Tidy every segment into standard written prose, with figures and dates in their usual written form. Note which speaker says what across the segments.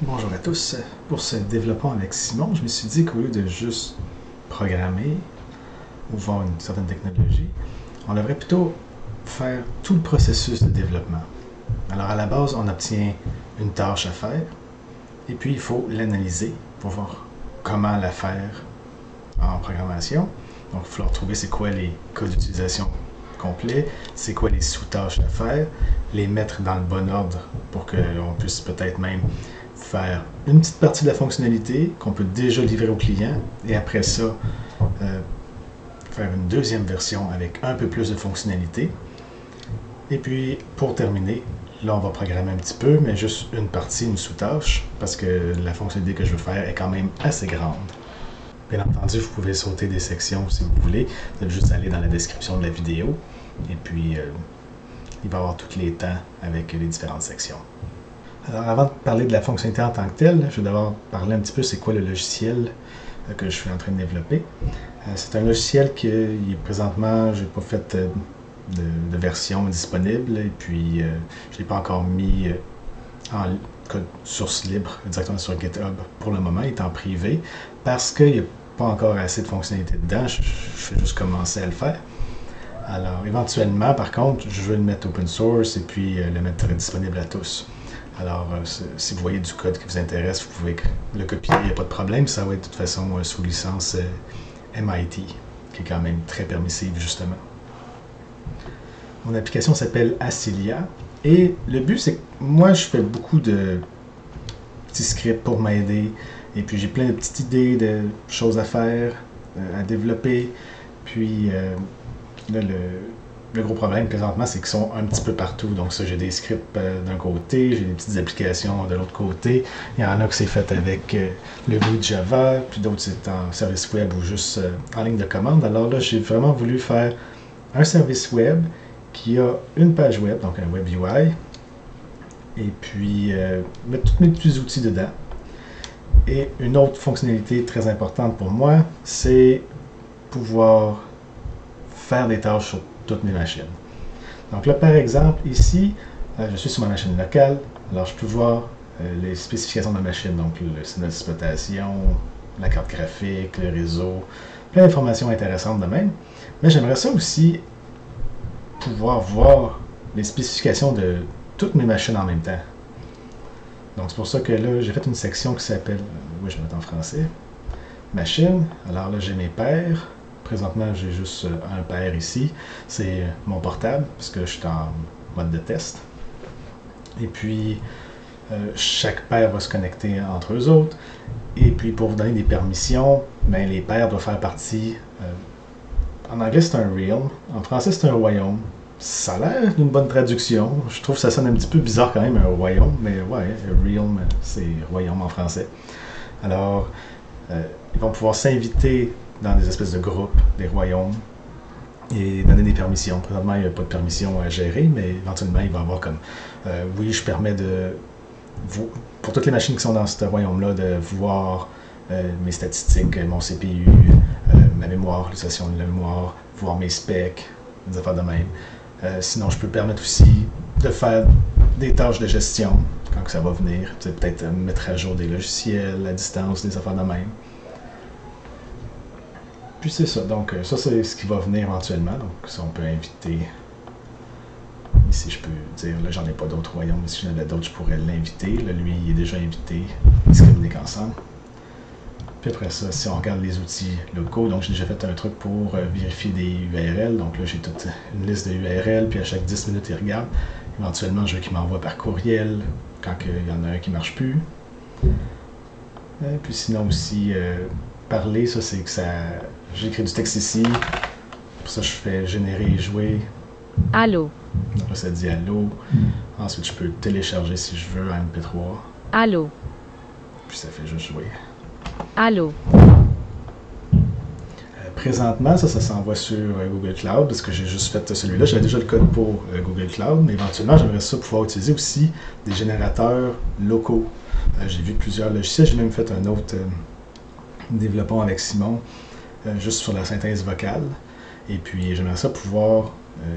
Speaker 1: Bonjour à tous. Pour ce développement avec Simon, je me suis dit qu'au lieu de juste programmer ou voir une certaine technologie, on devrait plutôt faire tout le processus de développement. Alors à la base, on obtient une tâche à faire et puis il faut l'analyser pour voir comment la faire en programmation. Donc il va falloir trouver c'est quoi les cas d'utilisation complets, c'est quoi les sous-tâches à faire, les mettre dans le bon ordre pour qu'on puisse peut-être même faire une petite partie de la fonctionnalité qu'on peut déjà livrer au client et après ça, faire une deuxième version avec un peu plus de fonctionnalité. Et puis, pour terminer, là, on va programmer un petit peu, mais juste une partie, une sous-tâche, parce que la fonctionnalité que je veux faire est quand même assez grande. Bien entendu, vous pouvez sauter des sections si vous voulez. Vous allez juste aller dans la description de la vidéo. Et puis, il va y avoir tous les temps avec les différentes sections. Alors, avant de parler de la fonctionnalité en tant que telle, je vais d'abord parler un petit peu c'est quoi le logiciel que je suis en train de développer. C'est un logiciel qui est présentement, je n'ai pas fait de version disponible et puis je ne l'ai pas encore mis en code source libre directement sur GitHub pour le moment, il est en privé parce qu'il n'y a pas encore assez de fonctionnalités dedans, je vais juste commencer à le faire. Alors, éventuellement, par contre, je veux le mettre open source et puis le mettre disponible à tous. Alors, si vous voyez du code qui vous intéresse, vous pouvez le copier, il n'y a pas de problème. Ça va être de toute façon sous licence MIT, qui est quand même très permissive, justement. Mon application s'appelle Acilia. Et le but, c'est que moi, je fais beaucoup de petits scripts pour m'aider. Et puis, j'ai plein de petites idées de choses à faire, à développer. Puis, là, le gros problème présentement, c'est qu'ils sont un petit peu partout. Donc ça, j'ai des scripts d'un côté, j'ai des petites applications de l'autre côté. Il y en a que c'est fait avec le Vue de Java, puis d'autres c'est en service web ou juste en ligne de commande. Alors là, j'ai vraiment voulu faire un service web qui a une page web, donc un web UI, et puis mettre tous mes petits outils dedans. Et une autre fonctionnalité très importante pour moi, c'est pouvoir faire des tâches sur toutes mes machines. Donc là, par exemple, ici, je suis sur ma machine locale, alors je peux voir les spécifications de ma machine, donc le signal d'exploitation, la carte graphique, le réseau, plein d'informations intéressantes de même. Mais j'aimerais ça aussi pouvoir voir les spécifications de toutes mes machines en même temps. Donc c'est pour ça que là, j'ai fait une section qui s'appelle, oui, je vais mettre en français, machine. Alors là, j'ai mes paires. Présentement, j'ai juste un paire ici. C'est mon portable, parce que je suis en mode de test. Et puis, chaque paire va se connecter entre eux autres. Et puis, pour vous donner des permissions, ben, les paires doivent faire partie... en anglais, c'est un realm. En français, c'est un royaume. Ça a l'air d'une bonne traduction. Je trouve que ça sonne un petit peu bizarre quand même, un royaume. Mais ouais, un realm, c'est royaume en français. Alors, ils vont pouvoir s'inviter dans des espèces de groupes, des royaumes, et donner des permissions. Présentement, il n'y a pas de permission à gérer, mais éventuellement, il va y avoir comme oui, je permets de pour toutes les machines qui sont dans ce royaume-là, de voir mes statistiques, mon CPU, ma mémoire, l'utilisation de la mémoire, voir mes specs, des affaires de même. Sinon, je peux permettre aussi de faire des tâches de gestion quand ça va venir. Peut-être mettre à jour des logiciels à distance, des affaires de même. Puis c'est ça, donc ça c'est ce qui va venir éventuellement, donc ça on peut inviter, ici je peux dire, là j'en ai pas d'autres royaumes, mais si j'en avais d'autres je pourrais l'inviter, là lui il est déjà invité, ils se communiquent ensemble. Puis après ça, si on regarde les outils locaux, donc j'ai déjà fait un truc pour vérifier des URL, donc là j'ai toute une liste de URL, puis à chaque 10 minutes il regarde, éventuellement je veux qu'il m'envoie par courriel quand il y en a un qui marche plus. Et puis sinon aussi, parler, ça c'est que ça... J'écris du texte ici, pour ça je fais générer et jouer.
Speaker 2: Allô.
Speaker 1: Donc là ça dit allô. Ensuite je peux télécharger si je veux un MP3.
Speaker 2: Allô.
Speaker 1: Puis ça fait juste jouer.
Speaker 2: Allô.
Speaker 1: Présentement, ça s'envoie sur Google Cloud, parce que j'ai juste fait celui-là. J'avais déjà le code pour Google Cloud, mais éventuellement j'aimerais ça pouvoir utiliser aussi des générateurs locaux. J'ai vu plusieurs logiciels, j'ai même fait un autre développement avec Simon, juste sur la synthèse vocale. Et puis j'aimerais ça pouvoir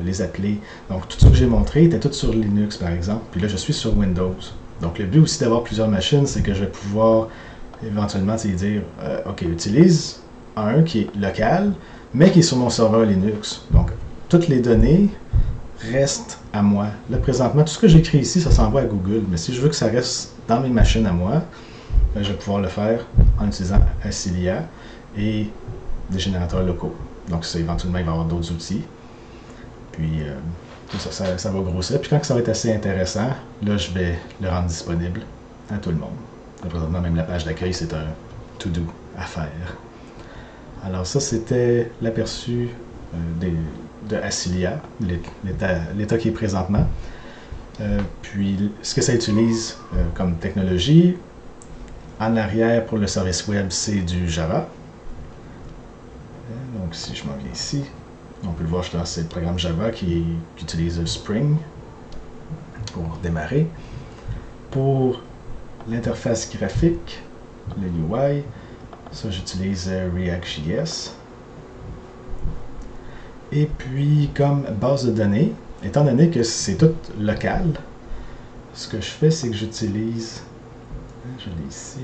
Speaker 1: les appeler. Donc tout ce que j'ai montré était tout sur Linux par exemple. Puis là je suis sur Windows. Donc le but aussi d'avoir plusieurs machines, c'est que je vais pouvoir éventuellement dire OK, utilise un qui est local, mais qui est sur mon serveur Linux. Donc toutes les données restent à moi. Là présentement, tout ce que j'écris ici, ça s'envoie à Google, mais si je veux que ça reste dans mes machines à moi, je vais pouvoir le faire en utilisant Acilia et des générateurs locaux. Donc ça, éventuellement, il va y avoir d'autres outils. Puis ça va grossir. Puis quand ça va être assez intéressant, là, je vais le rendre disponible à tout le monde. Là, présentement, même la page d'accueil, c'est un to-do à faire. Alors ça, c'était l'aperçu de Acilia, l'état qui est présentement. Puis ce que ça utilise comme technologie, en arrière pour le service web, c'est du Java. Donc si je m'en viens ici, on peut le voir, c'est le programme Java qui utilise Spring pour démarrer. Pour l'interface graphique, le UI, ça j'utilise React.js. Et puis comme base de données, étant donné que c'est tout local, ce que je fais, c'est que j'utilise, je l'ai ici,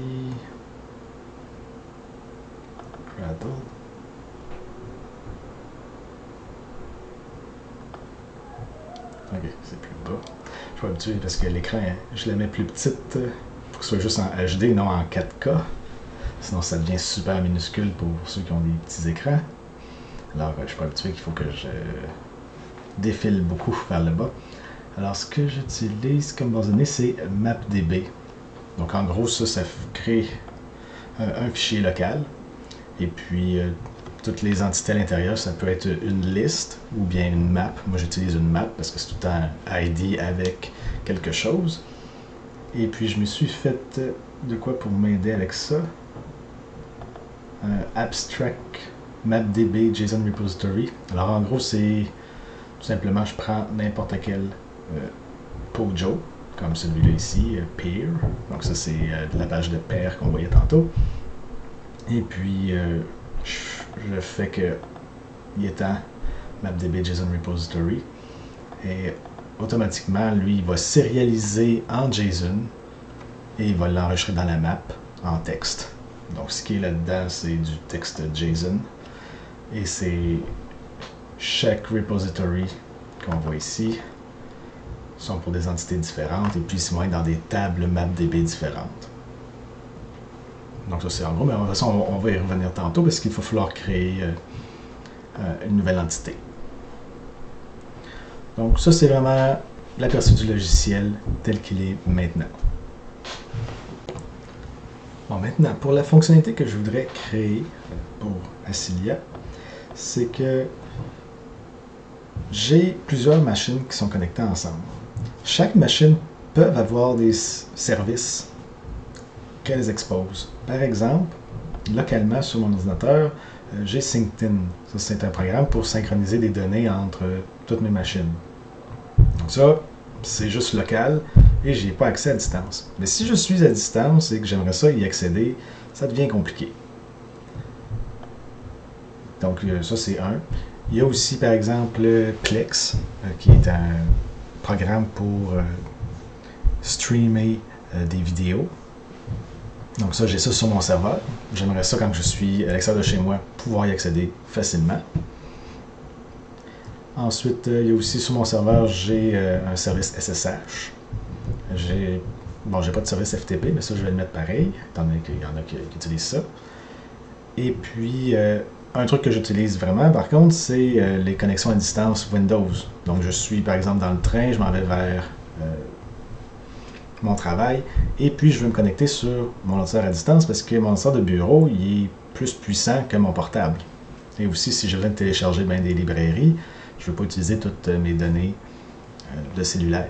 Speaker 1: Gradle. Ok, c'est plus bas. Je suis pas habitué parce que l'écran, je la mets plus petite pour que ce soit juste en HD, non en 4K. Sinon, ça devient super minuscule pour ceux qui ont des petits écrans. Alors, je suis pas habitué qu'il faut que je défile beaucoup vers le bas. Alors, ce que j'utilise comme base de données, c'est MapDB. Donc, en gros, ça crée un fichier local. Et puis, toutes les entités à l'intérieur, ça peut être une liste ou bien une map. Moi, j'utilise une map parce que c'est tout le temps ID avec quelque chose. Et puis, je me suis fait de quoi pour m'aider avec ça? Abstract MapDB JSON Repository. Alors, en gros, c'est tout simplement, je prends n'importe quel POJO, comme celui-là ici, Peer. Donc, ça, c'est la page de pair qu'on voyait tantôt. Et puis, je fais que il est en MapDB JSON Repository et automatiquement, lui, il va sérialiser en JSON et il va l'enregistrer dans la map en texte. Donc, ce qui est là-dedans, c'est du texte JSON et c'est chaque repository qu'on voit ici sont pour des entités différentes et puis ils vont être dans des tables MapDB différentes. Donc ça c'est en gros, mais de toute façon on va y revenir tantôt parce qu'il va falloir créer une nouvelle entité. Donc ça c'est vraiment l'aperçu du logiciel tel qu'il est maintenant. Bon, maintenant, pour la fonctionnalité que je voudrais créer pour Acilia, c'est que j'ai plusieurs machines qui sont connectées ensemble. Chaque machine peut avoir des services qu'elles exposent. Par exemple, localement sur mon ordinateur, j'ai Synctin. Ça, c'est un programme pour synchroniser des données entre toutes mes machines. Donc ça, c'est juste local et je n'ai pas accès à distance. Mais si je suis à distance et que j'aimerais ça y accéder, ça devient compliqué. Donc ça, c'est un. Il y a aussi, par exemple, Plex, qui est un programme pour streamer des vidéos. Donc ça, j'ai ça sur mon serveur. J'aimerais ça, quand je suis à l'extérieur de chez moi, pouvoir y accéder facilement. Ensuite, il y a aussi sur mon serveur, j'ai un service SSH. Bon, j'ai pas de service FTP, mais ça, je vais le mettre pareil, étant donné qu'il y en a qui utilisent ça. Et puis, un truc que j'utilise vraiment, par contre, c'est les connexions à distance Windows. Donc, je suis, par exemple, dans le train, je m'en vais vers mon travail, et puis je veux me connecter sur mon ordinateur à distance parce que mon ordinateur de bureau, il est plus puissant que mon portable. Et aussi, si je viens de télécharger des librairies, je ne veux pas utiliser toutes mes données de cellulaire.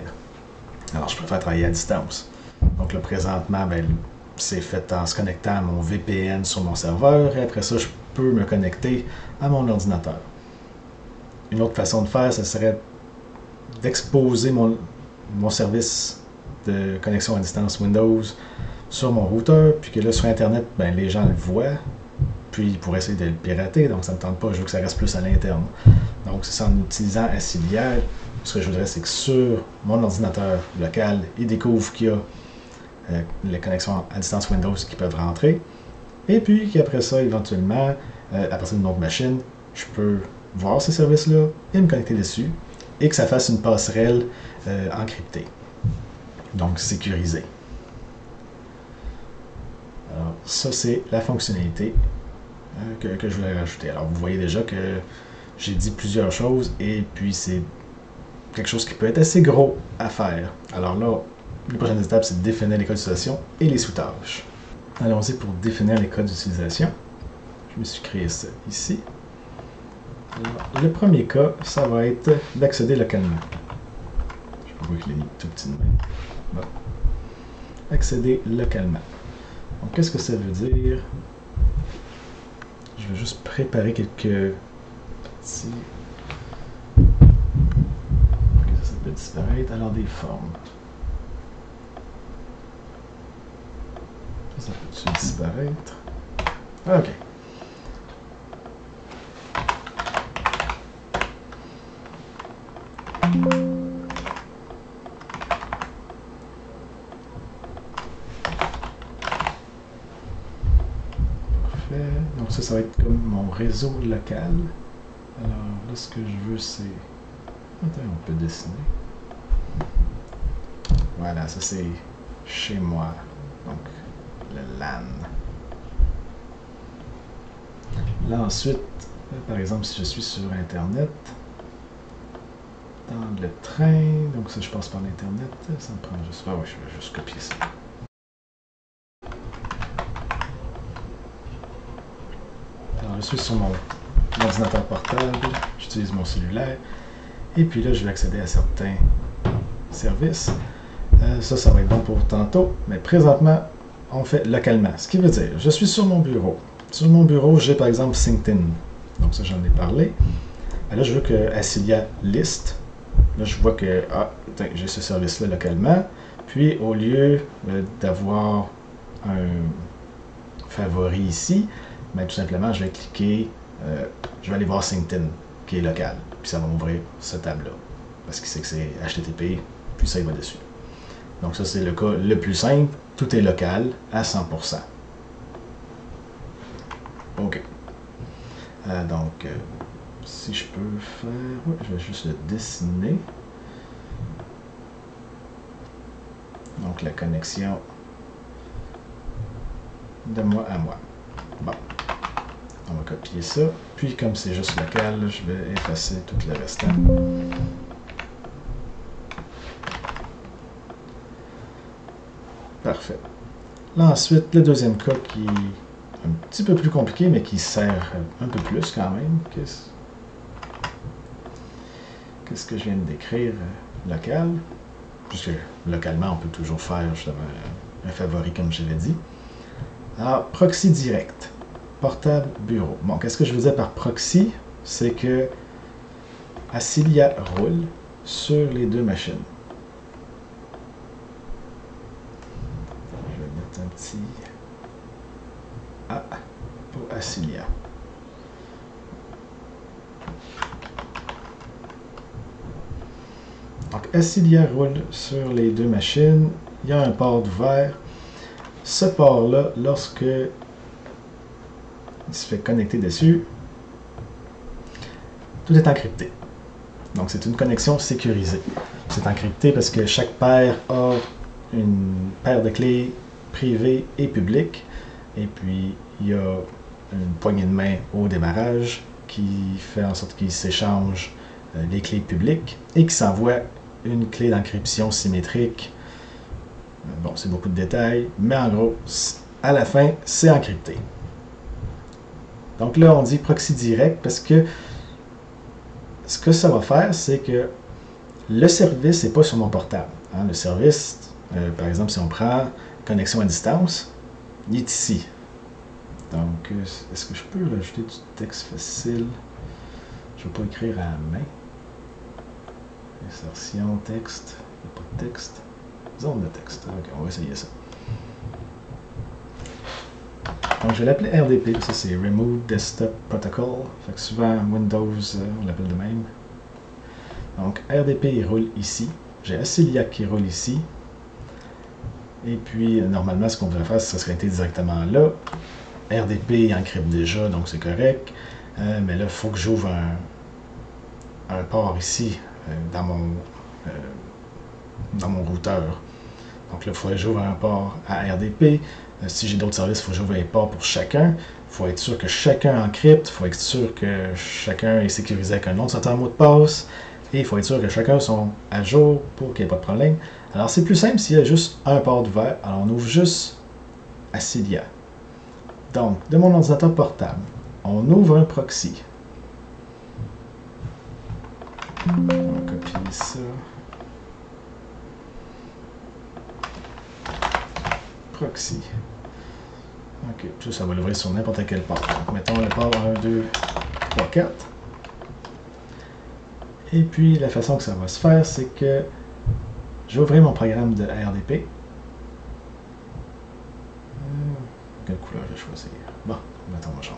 Speaker 1: Alors, je préfère travailler à distance. Donc là, présentement, c'est fait en se connectant à mon VPN sur mon serveur, et après ça, je peux me connecter à mon ordinateur. Une autre façon de faire, ce serait d'exposer mon service de connexion à distance Windows sur mon routeur, puis que là, sur Internet, les gens le voient, puis ils pourraient essayer de le pirater, donc ça ne me tente pas, je veux que ça reste plus à l'interne. Donc, c'est en utilisant Acilia, ce que je voudrais, c'est que sur mon ordinateur local, il découvre qu'il y a les connexions à distance Windows qui peuvent rentrer. Et puis qu'après ça, éventuellement, à partir d'une autre machine, je peux voir ces services-là et me connecter dessus et que ça fasse une passerelle encryptée, donc sécurisée. Alors ça, c'est la fonctionnalité que je voulais rajouter. Alors vous voyez déjà que j'ai dit plusieurs choses et puis c'est quelque chose qui peut être assez gros à faire. Alors là, les prochaines étapes, c'est de définir les codes d'utilisation et les sous-tâches. Allons-y pour définir les codes d'utilisation. Je me suis créé ça ici. Alors, le premier cas, ça va être d'accéder localement. Je peux voir que je l'ai mis tout petit de même. Bon. Accéder localement. Donc, qu'est-ce que ça veut dire? Je vais juste préparer quelques petits... Ça peut disparaître. Alors, des formes. Ça peut disparaître. OK. Parfait. Donc ça va être comme mon réseau local. Alors là, ce que je veux, c'est... Attends, on peut dessiner. Voilà, ça c'est chez moi. Donc, le LAN. Là ensuite, par exemple, si je suis sur Internet, dans le train, donc ça je passe par l'Internet, ça me prend juste... Ah oui, je vais juste copier ça. Alors je suis sur mon ordinateur portable, j'utilise mon cellulaire, et puis là je vais accéder à certains services. Ça va être bon pour tantôt, mais présentement, on fait localement. Ce qui veut dire, je suis sur mon bureau. Sur mon bureau, j'ai par exemple Synctin. Donc ça, j'en ai parlé. Là, je veux que Acilia liste. Là, je vois que j'ai ce service-là localement. Puis, au lieu d'avoir un favori ici, ben, tout simplement, je vais cliquer, je vais aller voir Synctin, qui est local. Puis ça va m'ouvrir ce tab-là. Parce qu'il sait que c'est HTTP, puis ça, il va dessus. Donc ça, c'est le cas le plus simple. Tout est local à 100%. OK. Donc, si je peux faire... Oui, je vais juste le dessiner. Donc, la connexion de moi à moi. Bon. On va copier ça. Puis, comme c'est juste local, je vais effacer tout le restant. Parfait. Là, ensuite, le deuxième cas qui est un petit peu plus compliqué, mais qui sert un peu plus quand même. Qu'est-ce que je viens de décrire? Local. Puisque localement, on peut toujours faire justement un favori, comme je l'ai dit. Alors, proxy direct. Portable, bureau. Bon, qu'est-ce que je veux dire par proxy? C'est que Acilia roule sur les deux machines. Je vais mettre un petit A pour Acilia. Donc, Acilia roule sur les deux machines. Il y a un port ouvert. Ce port-là, lorsque il se fait connecter dessus, tout est encrypté. Donc, c'est une connexion sécurisée. C'est encrypté parce que chaque paire a une paire de clés privées et publiques. Et puis, il y a une poignée de main au démarrage qui fait en sorte qu'ils s'échangent les clés publiques et qui s'envoie une clé d'encryption symétrique. Bon, c'est beaucoup de détails, mais en gros, à la fin, c'est encrypté. Donc là, on dit proxy direct parce que ce que ça va faire, c'est que le service n'est pas sur mon portable. Hein. Le service, par exemple, si on prend connexion à distance, il est ici. Donc, est-ce que je peux rajouter du texte facile? Je ne vais pas écrire à la main. Insertion, texte, il n'y a pas de texte. Zone de texte. Ok, on va essayer ça. Donc, je vais l'appeler RDP. Ça, c'est Remote Desktop Protocol. Fait que souvent, Windows, on l'appelle de même. Donc, RDP, il roule ici. J'ai Acilia qui roule ici. Et puis, normalement, ce qu'on devrait faire, ça serait été directement là. RDP encrypte déjà, donc c'est correct. Mais là, il faut que j'ouvre un port ici, dans mon routeur. Donc là, il faudrait que j'ouvre un port à RDP. Si j'ai d'autres services, il faut que j'ouvre un port pour chacun. Il faut être sûr que chacun encrypte. Il faut être sûr que chacun est sécurisé avec un nom de certain mot de passe. Et il faut être sûr que chacun sont à jour pour qu'il n'y ait pas de problème. Alors, c'est plus simple s'il y a juste un port ouvert. Alors, on ouvre juste Acilia. Donc, de mon ordinateur portable, on ouvre un proxy. On va copier ça. Proxy. Ok, ça va l'ouvrir sur n'importe quel port. Donc, mettons le port 1, 2, 3, 4. Et puis, la façon que ça va se faire, c'est que je vais ouvrir mon programme de RDP. Quelle couleur je vais choisir? Bon, mettons ma jaune.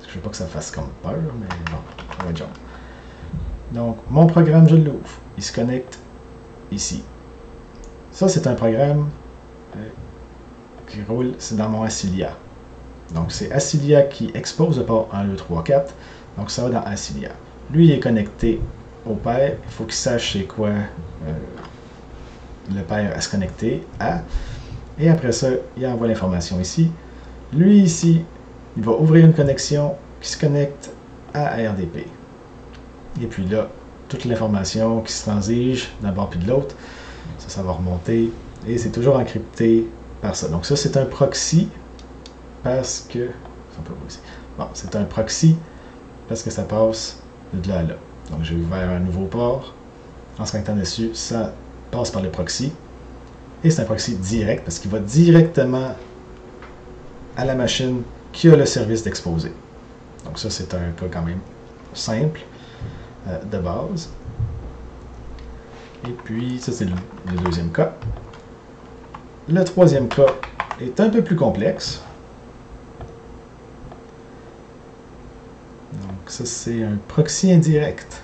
Speaker 1: Je ne veux pas que ça fasse comme peur, mais bon, ça va être jaune. Donc, mon programme, je l'ouvre. Il se connecte ici. Ça, c'est un programme qui roule, c'est dans mon Acilia. Donc, c'est Acilia qui expose le port 1, 2, 3, 4. Donc, ça va dans Acilia. Lui, il est connecté au père. Il faut qu'il sache c'est quoi le père à se connecter à. Et après ça, il envoie l'information ici. Lui, ici, il va ouvrir une connexion qui se connecte à RDP. Et puis là, toute l'information qui se transige d'un bord puis de l'autre, ça va remonter. Et c'est toujours encrypté par ça. Donc ça, c'est un proxy parce que... Bon, c'est un proxy parce que ça passe de là à là. Donc j'ai ouvert un nouveau port. En se connectant dessus, ça passe par le proxy. Et c'est un proxy direct parce qu'il va directement à la machine qui a le service d'exposé. Donc ça, c'est un cas quand même simple de base. Et puis, ça, c'est le deuxième cas. Le troisième cas est un peu plus complexe. Donc ça, c'est un proxy indirect.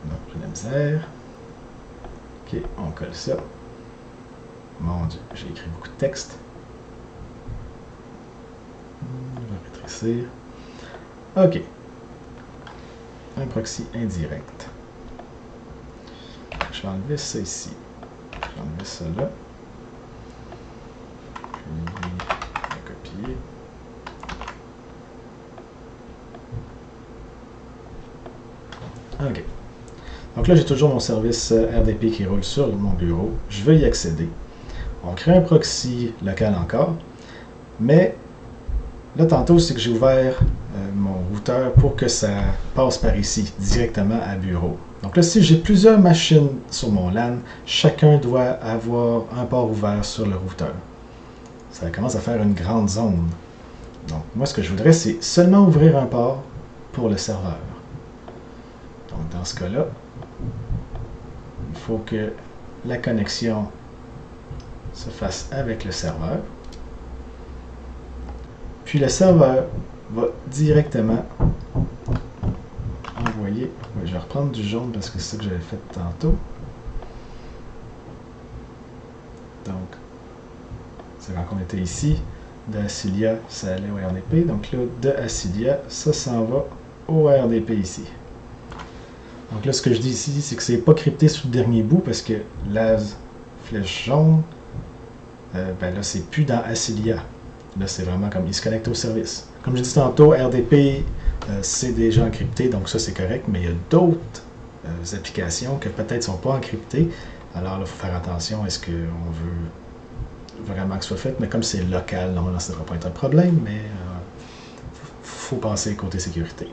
Speaker 1: Non, j'ai de la misère. Ok, on colle ça. Mon Dieu, j'ai écrit beaucoup de texte. Je vais rétrécir. Ok. Un proxy indirect. Je vais enlever ça ici. Je vais enlever ça là. Puis, je vais copier. Ok. Donc là, j'ai toujours mon service RDP qui roule sur mon bureau. Je veux y accéder. On crée un proxy local encore. Mais là, tantôt, c'est que j'ai ouvert mon routeur pour que ça passe par ici, directement à bureau. Donc là, si j'ai plusieurs machines sur mon LAN, chacun doit avoir un port ouvert sur le routeur. Ça commence à faire une grande zone. Donc moi, ce que je voudrais, c'est seulement ouvrir un port pour le serveur. Donc dans ce cas-là, il faut que la connexion se fasse avec le serveur. Puis le serveur va directement envoyer... Oui, je vais reprendre du jaune parce que c'est ça que j'avais fait tantôt. Donc, c'est quand on était ici, de Acilia, ça allait au RDP. Donc là, de Acilia, ça s'en va au RDP ici. Donc là, ce que je dis ici, c'est que c'est pas crypté sous le dernier bout parce que la flèche jaune, ben là, c'est plus dans Acilia. Là, c'est vraiment comme il se connecte au service. Comme je dis tantôt, RDP, c'est déjà encrypté, donc ça, c'est correct, mais il y a d'autres applications qui peut-être ne sont pas encryptées. Alors là, il faut faire attention, est-ce qu'on veut vraiment que ce soit fait, mais comme c'est local, normalement, ça ne devrait pas être un problème, mais il faut penser côté sécurité.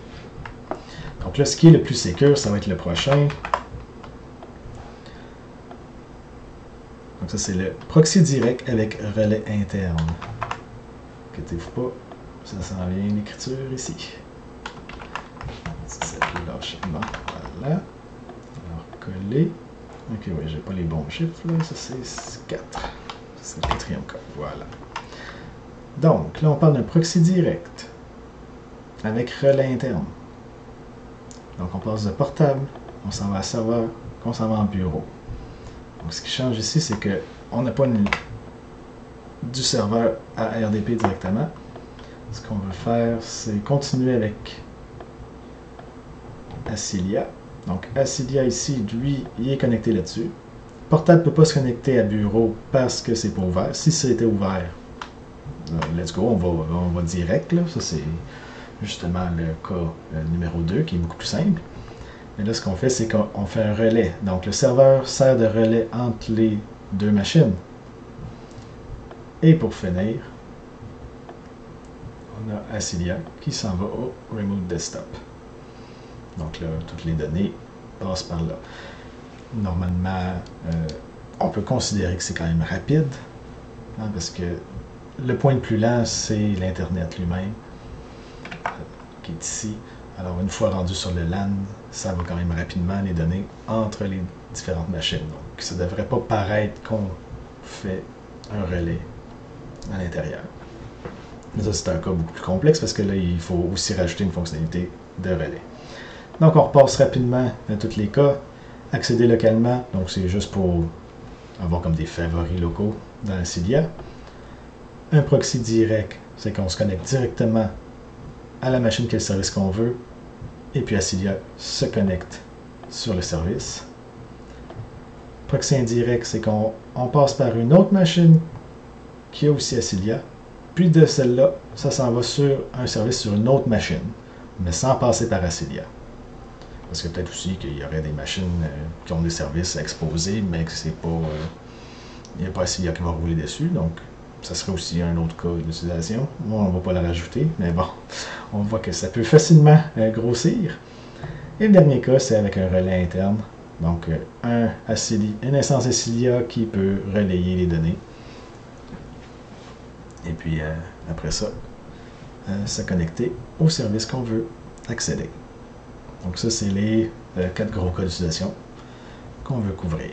Speaker 1: Donc là, ce qui est le plus sécure, ça va être le prochain. Donc ça, c'est le proxy direct avec relais interne. Inquiétez-vous pas, ça s'en vient une écriture ici. Ça s'appelle lâcher. Bon, voilà. Alors, coller. Ok, oui, j'ai pas les bons chiffres, là. Ça, c'est 4. C'est le quatrième cas. Voilà. Donc, là, on parle d'un proxy direct avec relais interne. Donc, on passe de portable on s'en va à serveur, qu'on s'en va en bureau. Donc ce qui change ici, c'est que on n'a pas du serveur à RDP directement. Ce qu'on veut faire, c'est continuer avec Acilia. Donc Acilia ici, lui, il est connecté là-dessus. Portable ne peut pas se connecter à bureau parce que c'est pas ouvert. Si c'était ouvert, let's go, on va direct. Là. Ça, c'est justement le cas numéro 2 qui est beaucoup plus simple. Mais là, ce qu'on fait, c'est qu'on fait un relais. Donc, le serveur sert de relais entre les deux machines. Et pour finir, on a Acilia qui s'en va au Remote Desktop. Donc là, toutes les données passent par là. Normalement, on peut considérer que c'est quand même rapide, hein, parce que le point le plus lent, c'est l'Internet lui-même, qui est ici. Alors, une fois rendu sur le LAN, ça va quand même rapidement les données entre les différentes machines. Donc, ça ne devrait pas paraître qu'on fait un relais à l'intérieur. Mais ça, c'est un cas beaucoup plus complexe parce que là, il faut aussi rajouter une fonctionnalité de relais. Donc, on repasse rapidement dans tous les cas. Accéder localement, donc c'est juste pour avoir comme des favoris locaux dans Acilia. Un proxy direct, c'est qu'on se connecte directement à la machine quel service qu'on veut. Et puis Acilia se connecte sur le service. Proxy indirect, c'est qu'on passe par une autre machine qui a aussi Acilia. Puis de celle-là, ça s'en va sur un service sur une autre machine, mais sans passer par Acilia. Parce que peut-être aussi qu'il y aurait des machines qui ont des services exposés, mais que c'est pas, il n'y a pas Acilia qui va rouler dessus. Donc, ça serait aussi un autre cas d'utilisation. Moi, on ne va pas la rajouter, mais bon, on voit que ça peut facilement grossir. Et le dernier cas, c'est avec un relais interne. Donc, une instance Acilia qui peut relayer les données. Et puis, après ça, se connecter au service qu'on veut accéder. Donc ça, c'est les 4 gros cas d'utilisation qu'on veut couvrir.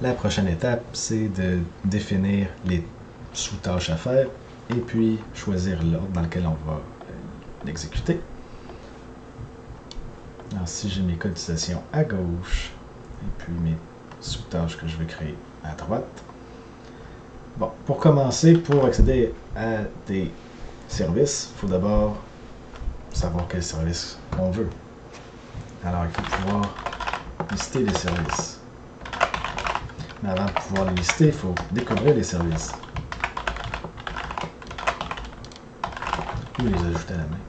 Speaker 1: La prochaine étape, c'est de définir les sous-tâches à faire et puis choisir l'ordre dans lequel on va l'exécuter. Alors, si j'ai mes cas d'utilisation à gauche et puis mes sous-tâches que je veux créer à droite. Bon, pour commencer, pour accéder à des services, il faut d'abord savoir quel service on veut. Alors, il faut pouvoir lister les services. Mais avant de pouvoir les lister, il faut découvrir les services. Ou les ajouter à la main.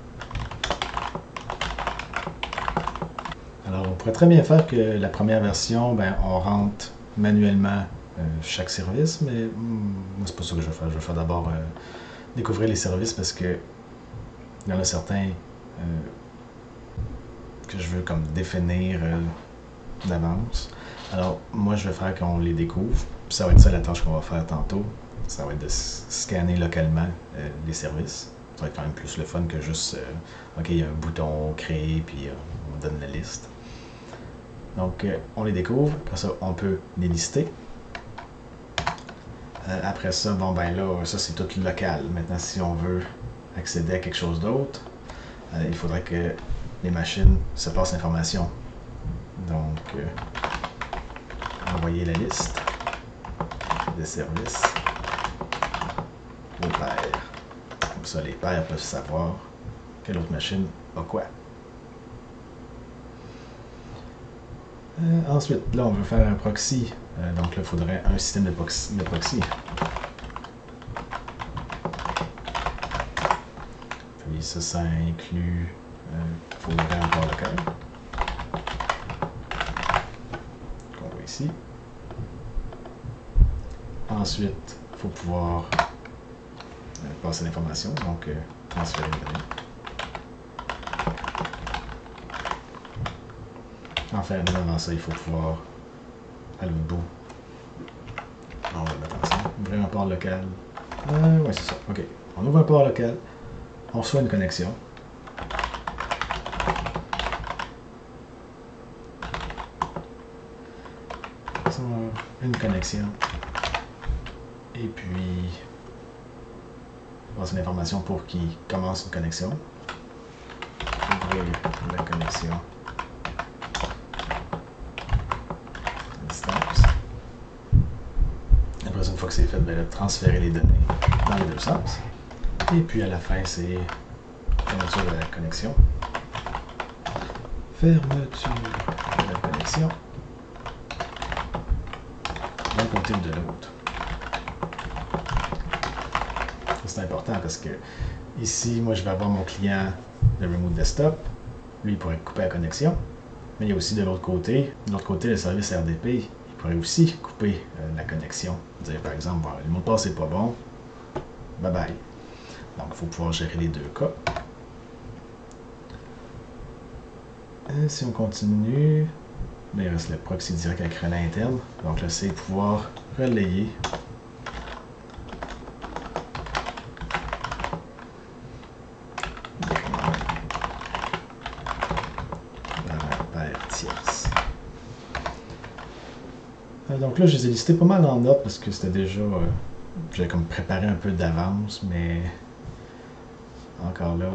Speaker 1: Alors, on pourrait très bien faire que la première version, on rentre manuellement chaque service, mais moi, c'est pas ça que je vais faire. Je vais faire d'abord découvrir les services parce que il y en a certains que je veux comme définir d'avance. Alors, moi, je vais faire qu'on les découvre. Puis ça va être ça la tâche qu'on va faire tantôt. Ça va être de scanner localement les services. Ça va être quand même plus le fun que juste, OK, il y a un bouton créer, puis on donne la liste. Donc, on les découvre. Après ça, on peut les lister. Après ça, bon, ben là, ça, c'est tout local. Maintenant, si on veut accéder à quelque chose d'autre, il faudrait que les machines se passent l'information. Donc, envoyer la liste de services aux pairs. Comme ça, les pairs peuvent savoir quelle autre machine a quoi. Ensuite, là, on veut faire un proxy. Donc là, il faudrait un système de proxy. Puis ça inclut il faudrait un port local. Qu'on voit ici. Ensuite, il faut pouvoir passer l'information, donc transférer les données. Enfin, avant ça, il faut pouvoir, à l'autre bout, on va le mettre ensemble, ouvrir un port local. Ouais, c'est ça. OK. On ouvre un port local, on reçoit une connexion. Une connexion. Et puis, on passe une information pour qu'il commence une connexion. ouvrir la connexion à distance. Après, une fois que c'est fait, ben là, transférer les données dans les deux sens. Et puis à la fin, c'est fermeture de la connexion. Fermeture de la connexion. D'un côté ou de l'autre. C'est important parce que ici, moi, je vais avoir mon client de Remote Desktop. Lui, il pourrait couper la connexion. Mais il y a aussi de l'autre côté, le service RDP, il pourrait aussi couper la connexion. Dire par exemple, bon, le mot de passe n'est pas bon, bye bye. Donc, il faut pouvoir gérer les deux cas. Si on continue, il reste le proxy direct avec relais interne. Donc là, c'est pouvoir relayer donc là, je les ai listés pas mal en note parce que c'était déjà... j'avais comme préparé un peu d'avance, mais encore là,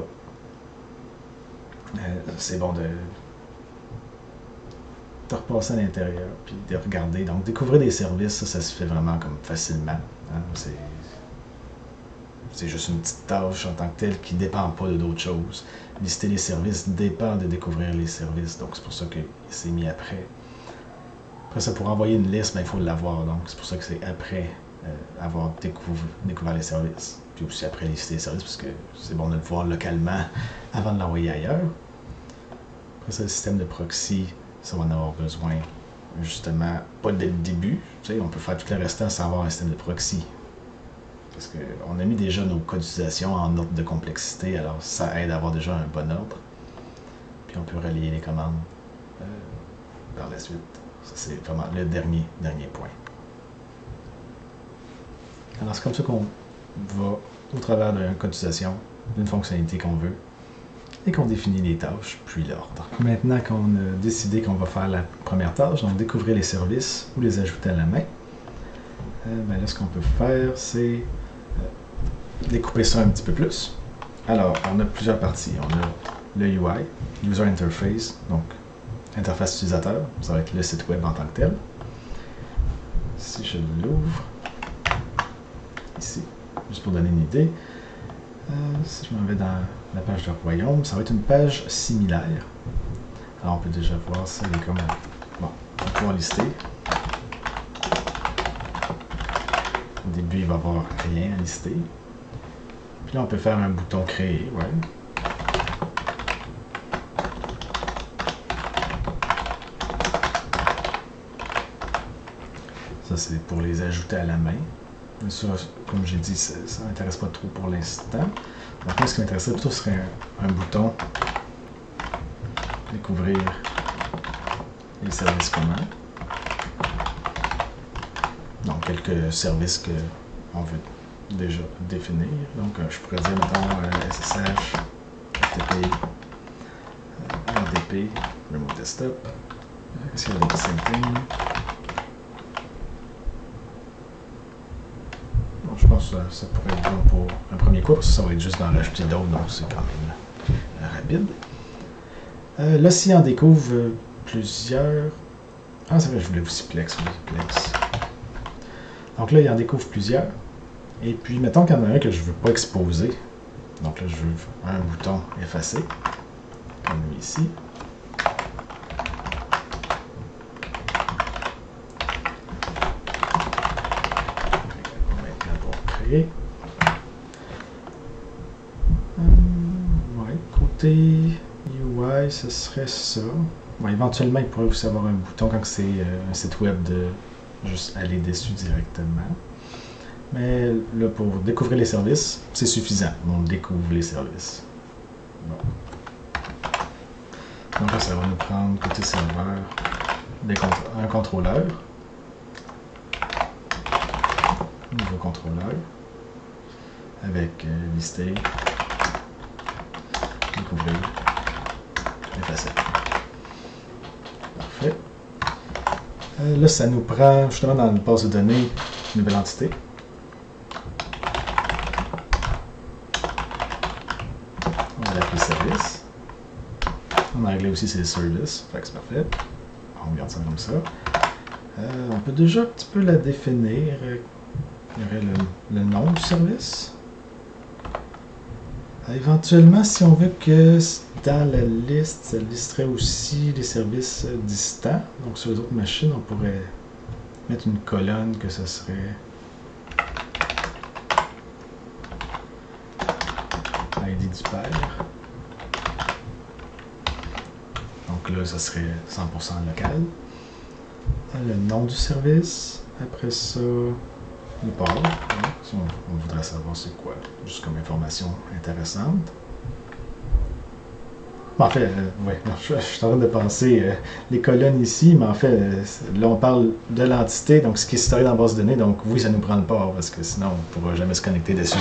Speaker 1: c'est bon de repasser à l'intérieur puis de regarder. Donc, découvrir des services, ça se fait vraiment comme facilement. Hein? C'est juste une petite tâche en tant que telle qui ne dépend pas de d'autres choses. Lister les services dépend de découvrir les services, donc c'est pour ça qu'il s'est mis après. Après ça, pour envoyer une liste, ben, il faut l'avoir, donc c'est pour ça que c'est après avoir découvert les services. Puis aussi après lister les services, parce que c'est bon de le voir localement avant de l'envoyer ailleurs. Après ça, le système de proxy, ça va en avoir besoin, justement, pas dès le début. Tu sais, on peut faire tout le restant sans avoir un système de proxy. Parce qu'on a mis déjà nos cas d'utilisation en ordre de complexité, alors ça aide à avoir déjà un bon ordre. Puis on peut relier les commandes par la suite. Ça, c'est vraiment le dernier point. Alors, c'est comme ça qu'on va au travers d'un cas d'utilisation, d'une fonctionnalité qu'on veut, et qu'on définit les tâches, puis l'ordre. Maintenant qu'on a décidé qu'on va faire la première tâche, donc découvrir les services ou les ajouter à la main, ben là, ce qu'on peut faire, c'est découper ça un petit peu plus. Alors, on a plusieurs parties. On a le UI, User Interface, donc interface utilisateur, ça va être le site web en tant que tel. Si je l'ouvre, ici, juste pour donner une idée, si je m'en vais dans la page de royaume, ça va être une page similaire. Alors on peut déjà voir ça, il est comme... Bon, on va pouvoir lister. Au début, il va y avoir rien à lister. Puis là, on peut faire un bouton créer, ouais. Ça, c'est pour les ajouter à la main. Ça, comme j'ai dit, ça ne m'intéresse pas trop pour l'instant. Donc, moi, ce qui m'intéresserait plutôt serait un bouton découvrir les services communs. Donc, quelques services qu'on veut déjà définir. Donc, je pourrais dire, mettons, SSH, FTP, RDP, Remote Desktop, est-ce qu'il y a des syncing? Je pense que ça pourrait être bon pour un premier coup, parce que ça va être juste d'en rajouter d'autres, donc c'est quand même rapide. Là, si on découvre plusieurs... Ah, c'est vrai, je voulais aussi Plex, oui, Plex. Donc là, il en découvre plusieurs. Et puis, mettons qu'il y en a un que je ne veux pas exposer. Donc là, je veux un bouton effacer, comme lui ici. Ouais, côté UI, ce serait ça. Bon, éventuellement, il pourrait aussi avoir un bouton quand c'est un site web de juste aller dessus directement. Mais là, pour découvrir les services, c'est suffisant. On découvre les services. Bon. Donc là, ça va nous prendre côté serveur un contrôleur. Nouveau contrôleur. Avec lister, découvrir, effacer. Parfait. Là, ça nous prend justement dans une base de données une nouvelle entité. On va l'appeler service. onglet aussi, c'est les services. Fait que c'est parfait. On regarde ça comme ça. On peut déjà un petit peu la définir. Il y aurait le nom du service. Éventuellement, si on veut que dans la liste, ça listerait aussi les services distants. Donc sur les autres machines, on pourrait mettre une colonne que ce serait ID du père. Donc là, ça serait 100% local. Le nom du service. Après ça, le port. Si on voudrait savoir c'est quoi, juste comme information intéressante. En fait, ouais, je suis en train de penser les colonnes ici, mais en fait, là on parle de l'entité, donc ce qui est storé dans la base de données, donc oui, ça nous prend le port, parce que sinon on ne pourra jamais se connecter dessus.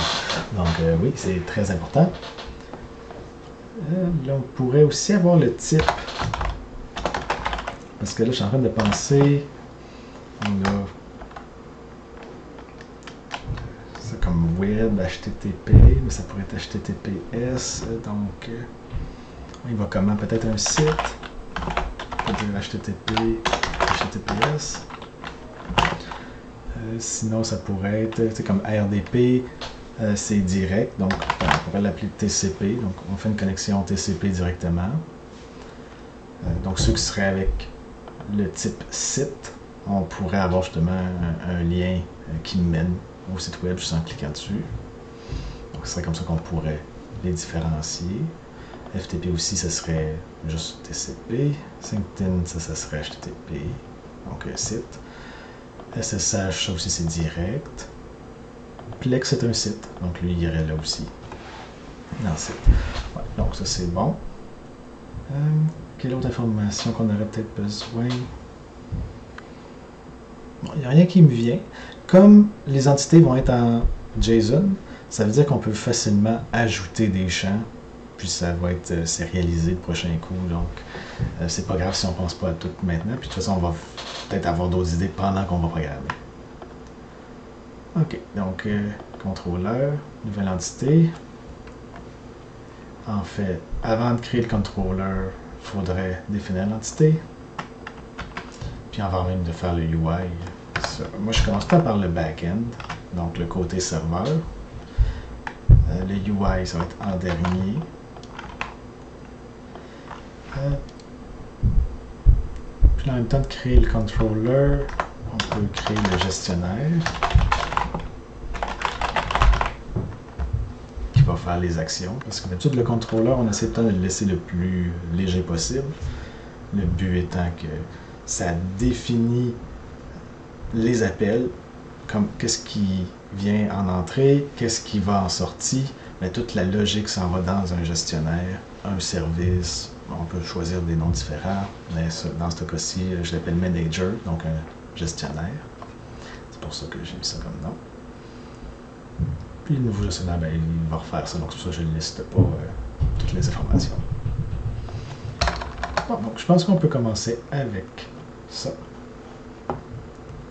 Speaker 1: Donc oui, c'est très important. Là, on pourrait aussi avoir le type. Parce que là, je suis en train de penser, on a c'est comme web, HTTP, mais ça pourrait être HTTPS, donc il va comment? Peut-être un site, on peut dire HTTP, HTTPS. Sinon, ça pourrait être comme RDP, c'est direct, donc on pourrait l'appeler TCP, donc on fait une connexion TCP directement. Donc ceux qui seraient avec le type site, on pourrait avoir justement un lien qui mène au site web juste en cliquant dessus. Donc ce serait comme ça qu'on pourrait les différencier. FTP aussi, ça serait juste TCP. Synctin, ça serait HTTP, donc site. SSH, ça aussi c'est direct. Plex, c'est un site, donc lui, il irait là aussi, dans le site. Ouais, donc ça c'est bon. Quelle autre information qu'on aurait peut-être besoin? Bon, il n'y a rien qui me vient. Comme les entités vont être en JSON, ça veut dire qu'on peut facilement ajouter des champs, puis ça va être sérialisé le prochain coup. Donc, c'est pas grave si on pense pas à tout maintenant. Puis de toute façon, on va peut-être avoir d'autres idées pendant qu'on va programmer. OK, donc contrôleur, nouvelle entité. En fait, avant de créer le contrôleur, il faudrait définir l'entité. Puis avant même de faire le UI, moi je commence pas par le back-end, donc le côté serveur. Le UI, ça va être en dernier. Puis en même temps de créer le controller, on peut créer le gestionnaire qui va faire les actions. Parce que d'habitude, le controller, on essaie de le laisser le plus léger possible. Le but étant que ça définit les appels, comme qu'est-ce qui vient en entrée, qu'est-ce qui va en sortie, mais toute la logique s'en va dans un gestionnaire, un service. On peut choisir des noms différents, mais dans ce cas-ci, je l'appelle manager, donc un gestionnaire. C'est pour ça que j'ai mis ça comme nom. Puis le nouveau gestionnaire, ben, il va refaire ça, donc c'est pour ça que je ne liste pas toutes les informations. Bon, donc je pense qu'on peut commencer avec ça.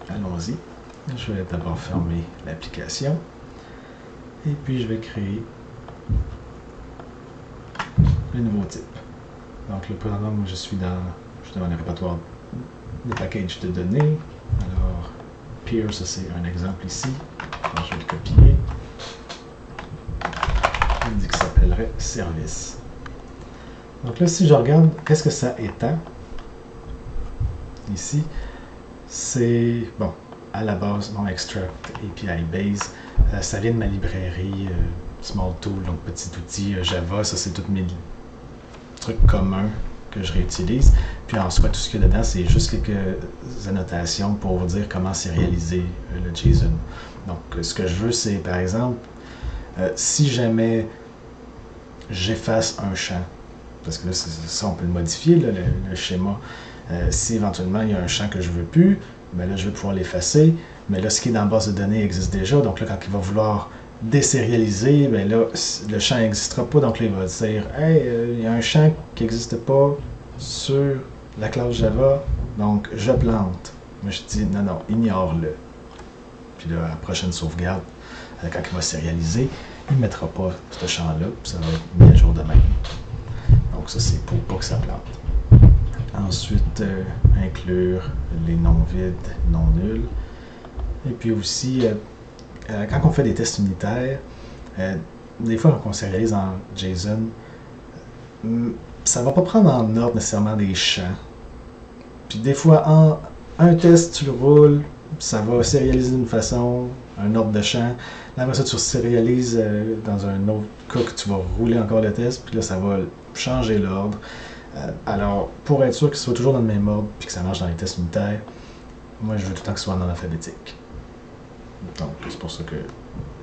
Speaker 1: Allons-y. Je vais d'abord fermer l'application. Et puis je vais créer le nouveau type. Donc le présentement, moi je suis dans justement le répertoire des packages de données. Alors, peer, ça c'est un exemple ici. Alors, je vais le copier. Il dit que ça s'appellerait service. Donc là, si je regarde, qu'est-ce que ça étend? Ici, c'est, bon, à la base, mon extract API base, ça vient de ma librairie Small Tool, donc petit outil Java, ça c'est tous mes trucs communs que je réutilise. Puis en soi, tout ce qu'il y a dedans, c'est juste quelques annotations pour vous dire comment sérialiser le JSON. Donc, ce que je veux, c'est, par exemple, si jamais j'efface un champ, parce que là, ça, on peut le modifier, là, le schéma. Si éventuellement, il y a un champ que je ne veux plus, bien là, je vais pouvoir l'effacer. Mais là, ce qui est dans la base de données existe déjà. Donc là, quand il va vouloir désérialiser, bien là, le champ n'existera pas. Donc là, il va dire « Hey, il y a un champ qui n'existe pas sur la classe Java, donc je plante. » Moi, je dis « Non, non, ignore-le. » Puis là, à la prochaine sauvegarde, quand il va sérialiser, il ne mettra pas ce champ-là, puis ça va être mis à jour de même. Donc ça, c'est pour pas que ça plante. Ensuite, inclure les noms vides, non nuls. Et puis aussi, quand on fait des tests unitaires, des fois, quand on sérialise en JSON, ça va pas prendre en ordre nécessairement des champs. Puis des fois, en un test, tu le roules, ça va sérialiser d'une façon, un ordre de champ. Là, après ça, tu sérialises dans un autre cas que tu vas rouler encore le test, puis là, ça va changer l'ordre. Alors, pour être sûr que ce soit toujours dans le même ordre, puis que ça marche dans les tests unitaires, moi, je veux tout le temps que ce soit en alphabétique. Donc, c'est pour ça que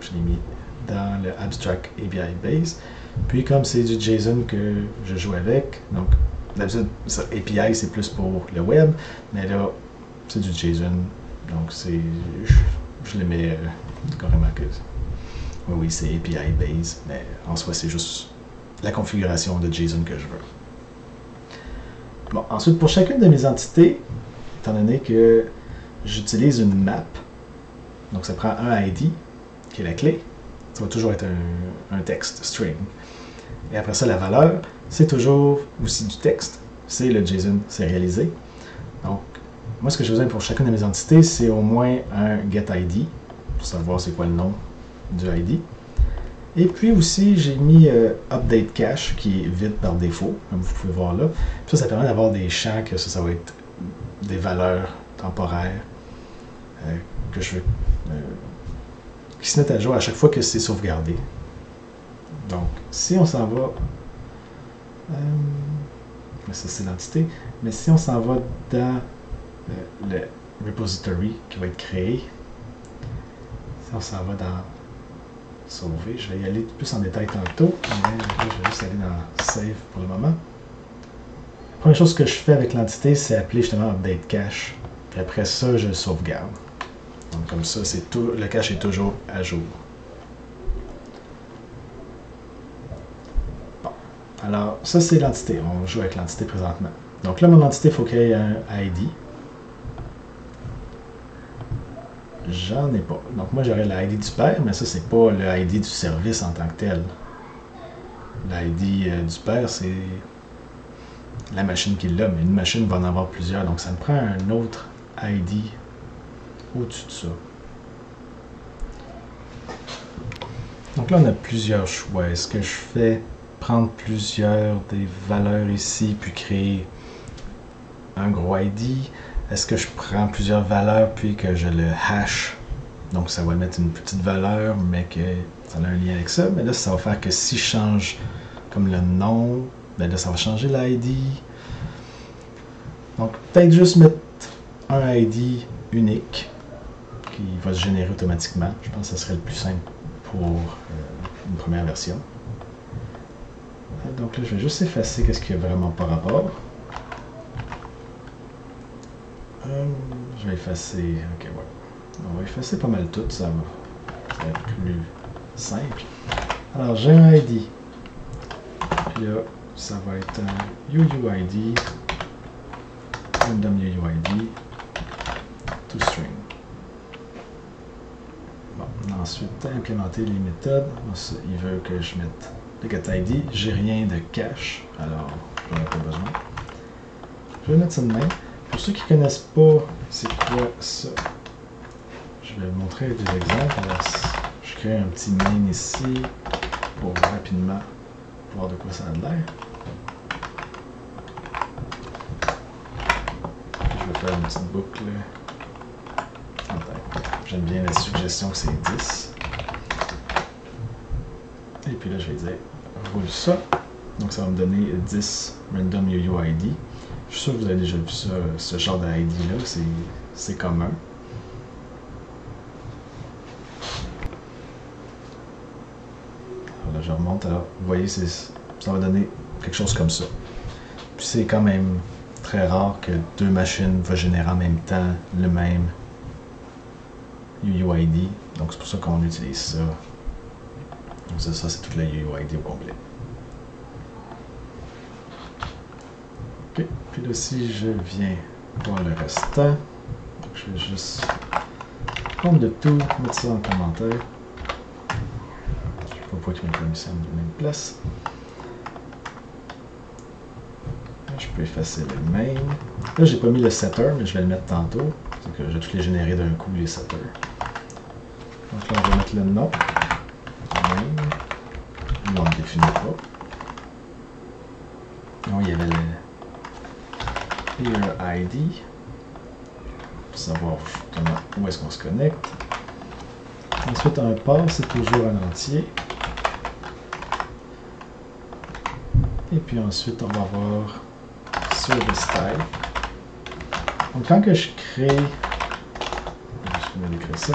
Speaker 1: je l'ai mis dans le Abstract API Base. Puis, comme c'est du JSON que je joue avec, donc, d'habitude, API, c'est plus pour le web, mais là, c'est du JSON, donc c'est... Je le mets carrément que... Oui, c'est API Base, mais en soi, c'est juste la configuration de JSON que je veux. Bon, ensuite, pour chacune de mes entités, étant donné que j'utilise une map, donc ça prend un ID, qui est la clé, ça va toujours être un texte, string. Et après ça, la valeur, c'est toujours aussi du texte, c'est le JSON sérialisé. Donc, moi, ce que j'ai besoin pour chacune de mes entités, c'est au moins un getID, pour savoir c'est quoi le nom du ID. Et puis aussi, j'ai mis Update Cache, qui est vide par défaut, comme vous pouvez voir là. Puis ça permet d'avoir des champs que ça va être des valeurs temporaires que je veux, qui se mettent à jour à chaque fois que c'est sauvegardé. Donc, si on s'en va... ça, c'est l'entité. Mais si on s'en va dans le repository qui va être créé, si on s'en va dans sauver, je vais y aller plus en détail tantôt, mais là, je vais juste aller dans Save pour le moment. La première chose que je fais avec l'entité, c'est appeler justement Update Cache. Puis après ça, je le sauvegarde. Donc comme ça, c'est tout, le cache est toujours à jour. Bon. Alors, ça c'est l'entité. On joue avec l'entité présentement. Donc là, mon entité, il faut qu'il y ait un ID. J'en ai pas. Donc moi, j'aurais l'ID du père, mais ça, c'est pas le ID du service en tant que tel. L'ID du père, c'est la machine qui l'a, mais une machine va en avoir plusieurs. Donc ça me prend un autre ID au-dessus de ça. Donc là, on a plusieurs choix. Est-ce que je fais prendre plusieurs des valeurs ici, puis créer un gros ID? Est-ce que je prends plusieurs valeurs, puis que je le hash? Donc ça va mettre une petite valeur, mais que ça a un lien avec ça. Mais là, ça va faire que si je change comme le nom, ben là, ça va changer l'ID. Donc peut-être juste mettre un ID unique qui va se générer automatiquement. Je pense que ce serait le plus simple pour une première version. Donc là, je vais juste effacer ce qui n'a vraiment pas rapport. Je vais effacer... Ok, ouais. On va effacer pas mal tout, ça va être plus simple. Alors, j'ai un ID. Puis là, ça va être un UUID, random UUID, toString. Bon, ensuite, implémenter les méthodes. Il veut que je mette le getID. J'ai rien de cache, alors j'en ai pas besoin. Je vais mettre ça de même. Pour ceux qui ne connaissent pas c'est quoi ça, je vais vous montrer des exemples. Alors, je crée un petit main ici pour rapidement voir de quoi ça a l'air. Je vais faire une petite boucle. J'aime bien la suggestion que c'est 10. Et puis là, je vais dire roule ça. Donc ça va me donner 10 random UUID. Je suis sûr que vous avez déjà vu ça, ce genre d'ID là, c'est commun. Alors là, je remonte, alors vous voyez, ça va donner quelque chose comme ça. Puis c'est quand même très rare que deux machines vont générer en même temps le même UUID, donc c'est pour ça qu'on utilise ça. Donc ça c'est toute la UUID au complet. Ok, puis là si je viens voir le restant, je vais juste prendre le tout, mettre ça en commentaire. Je ne sais pas qu'il m'a mis ça en même place. Je peux effacer le main. Là, j'ai pas mis le setter, mais je vais le mettre tantôt. C'est que je vais tous les générer d'un coup, les setters. Donc là, on va mettre le nom. Main. Là, on ne le définit pas. Non, il y avait le Peer ID. Pour savoir justement où est-ce qu'on se connecte. Ensuite, un port, c'est toujours un entier. Et puis ensuite, on va avoir Service Type. Donc, quand que je crée... Je vais écrire ça.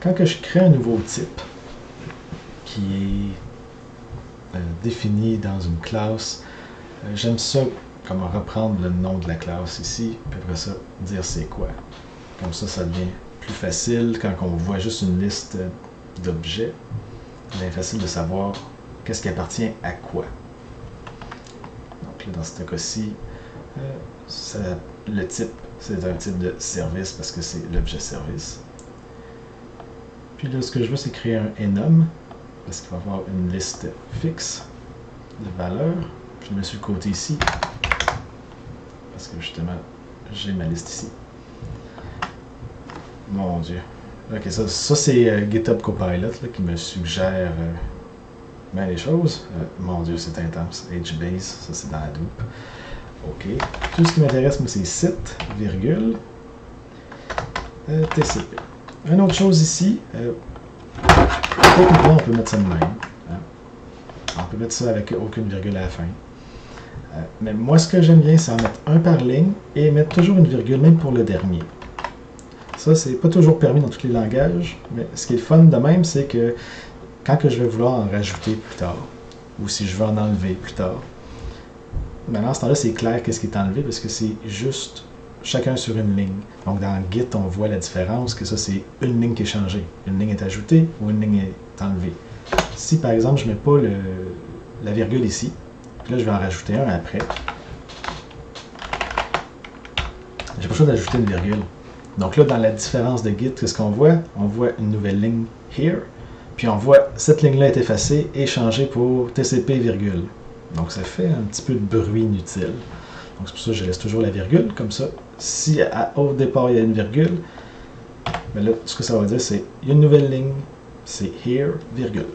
Speaker 1: Quand que je crée un nouveau type qui est défini dans une classe, j'aime ça, comment reprendre le nom de la classe ici, puis après ça, dire c'est quoi. Comme ça devient plus facile quand on voit juste une liste d'objets. C'est facile de savoir qu'est-ce qui appartient à quoi. Donc là, dans ce cas-ci, le type, c'est un type de service parce que c'est l'objet service. Puis là, ce que je veux, c'est créer un enum, parce qu'il va y avoir une liste fixe de valeurs. Je le mets sur le côté ici, parce que justement, j'ai ma liste ici. Mon Dieu. Ok, ça c'est GitHub Copilot là, qui me suggère bien les choses. Mon Dieu, c'est intense. HBase, ça c'est dans Hadoop. Ok. Tout ce qui m'intéresse, moi, c'est site, virgule, TCP. Une autre chose ici, techniquement, on peut mettre ça de même. Hein. On peut mettre ça avec aucune virgule à la fin. Mais moi, ce que j'aime bien, c'est en mettre un par ligne et mettre toujours une virgule, même pour le dernier. Ça, c'est pas toujours permis dans tous les langages, mais ce qui est le fun de même, c'est que quand que je vais vouloir en rajouter plus tard, ou si je veux en enlever plus tard, maintenant, à ce temps-là, c'est clair qu'est-ce qui est enlevé, parce que c'est juste chacun sur une ligne. Donc, dans Git, on voit la différence, que ça, c'est une ligne qui est changée. Une ligne est ajoutée ou une ligne est enlevée. Si, par exemple, je ne mets pas la virgule ici, puis là, je vais en rajouter un après, j'ai pas le choix d'ajouter une virgule. Donc là, dans la différence de Git, qu'est-ce qu'on voit? On voit une nouvelle ligne here, puis on voit cette ligne-là est effacée et changée pour TCP virgule. Donc ça fait un petit peu de bruit inutile. Donc c'est pour ça que je laisse toujours la virgule, comme ça. Si au départ il y a une virgule, ben là, ce que ça va dire, c'est il y a une nouvelle ligne, c'est here, virgule.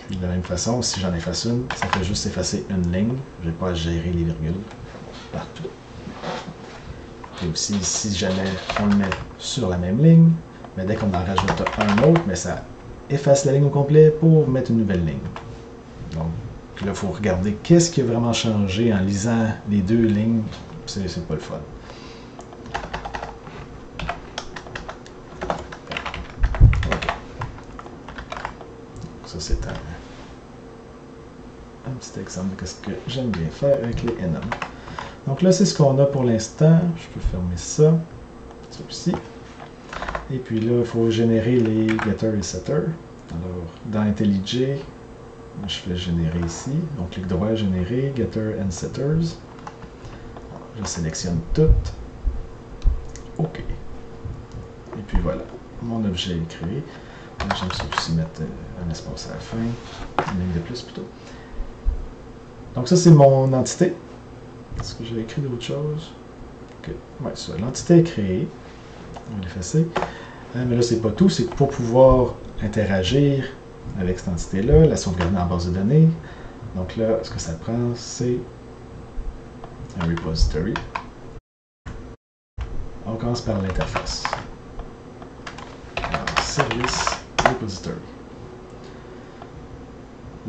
Speaker 1: Puis de la même façon, si j'en efface une, ça fait juste effacer une ligne. Je n'ai pas à gérer les virgules partout. Et aussi, si jamais on le met sur la même ligne, mais dès qu'on en rajoute un autre, mais ça efface la ligne au complet pour mettre une nouvelle ligne. Donc là, il faut regarder qu'est-ce qui a vraiment changé en lisant les deux lignes. C'est pas le fun. Okay. Ça, c'est un petit exemple de ce que j'aime bien faire avec les enums. Donc là, c'est ce qu'on a pour l'instant. Je peux fermer ça. Celui-ci. Et puis là, il faut générer les getter et setter. Alors, dans IntelliJ, je fais générer ici. Donc, clic droit, générer, getter and setters. Je sélectionne tout. OK. Et puis voilà, mon objet est créé. J'aime ça aussi mettre un espace à la fin, une ligne de plus plutôt. Donc ça, c'est mon entité. Est-ce que j'ai écrit d'autres choses? OK. Ouais, ça. L'entité est créée. On va l'effacer. Mais là, c'est pas tout. C'est pour pouvoir interagir avec cette entité-là, la sauvegarder en base de données. Donc là, ce que ça prend, c'est un repository. On commence par l'interface. Alors, service repository.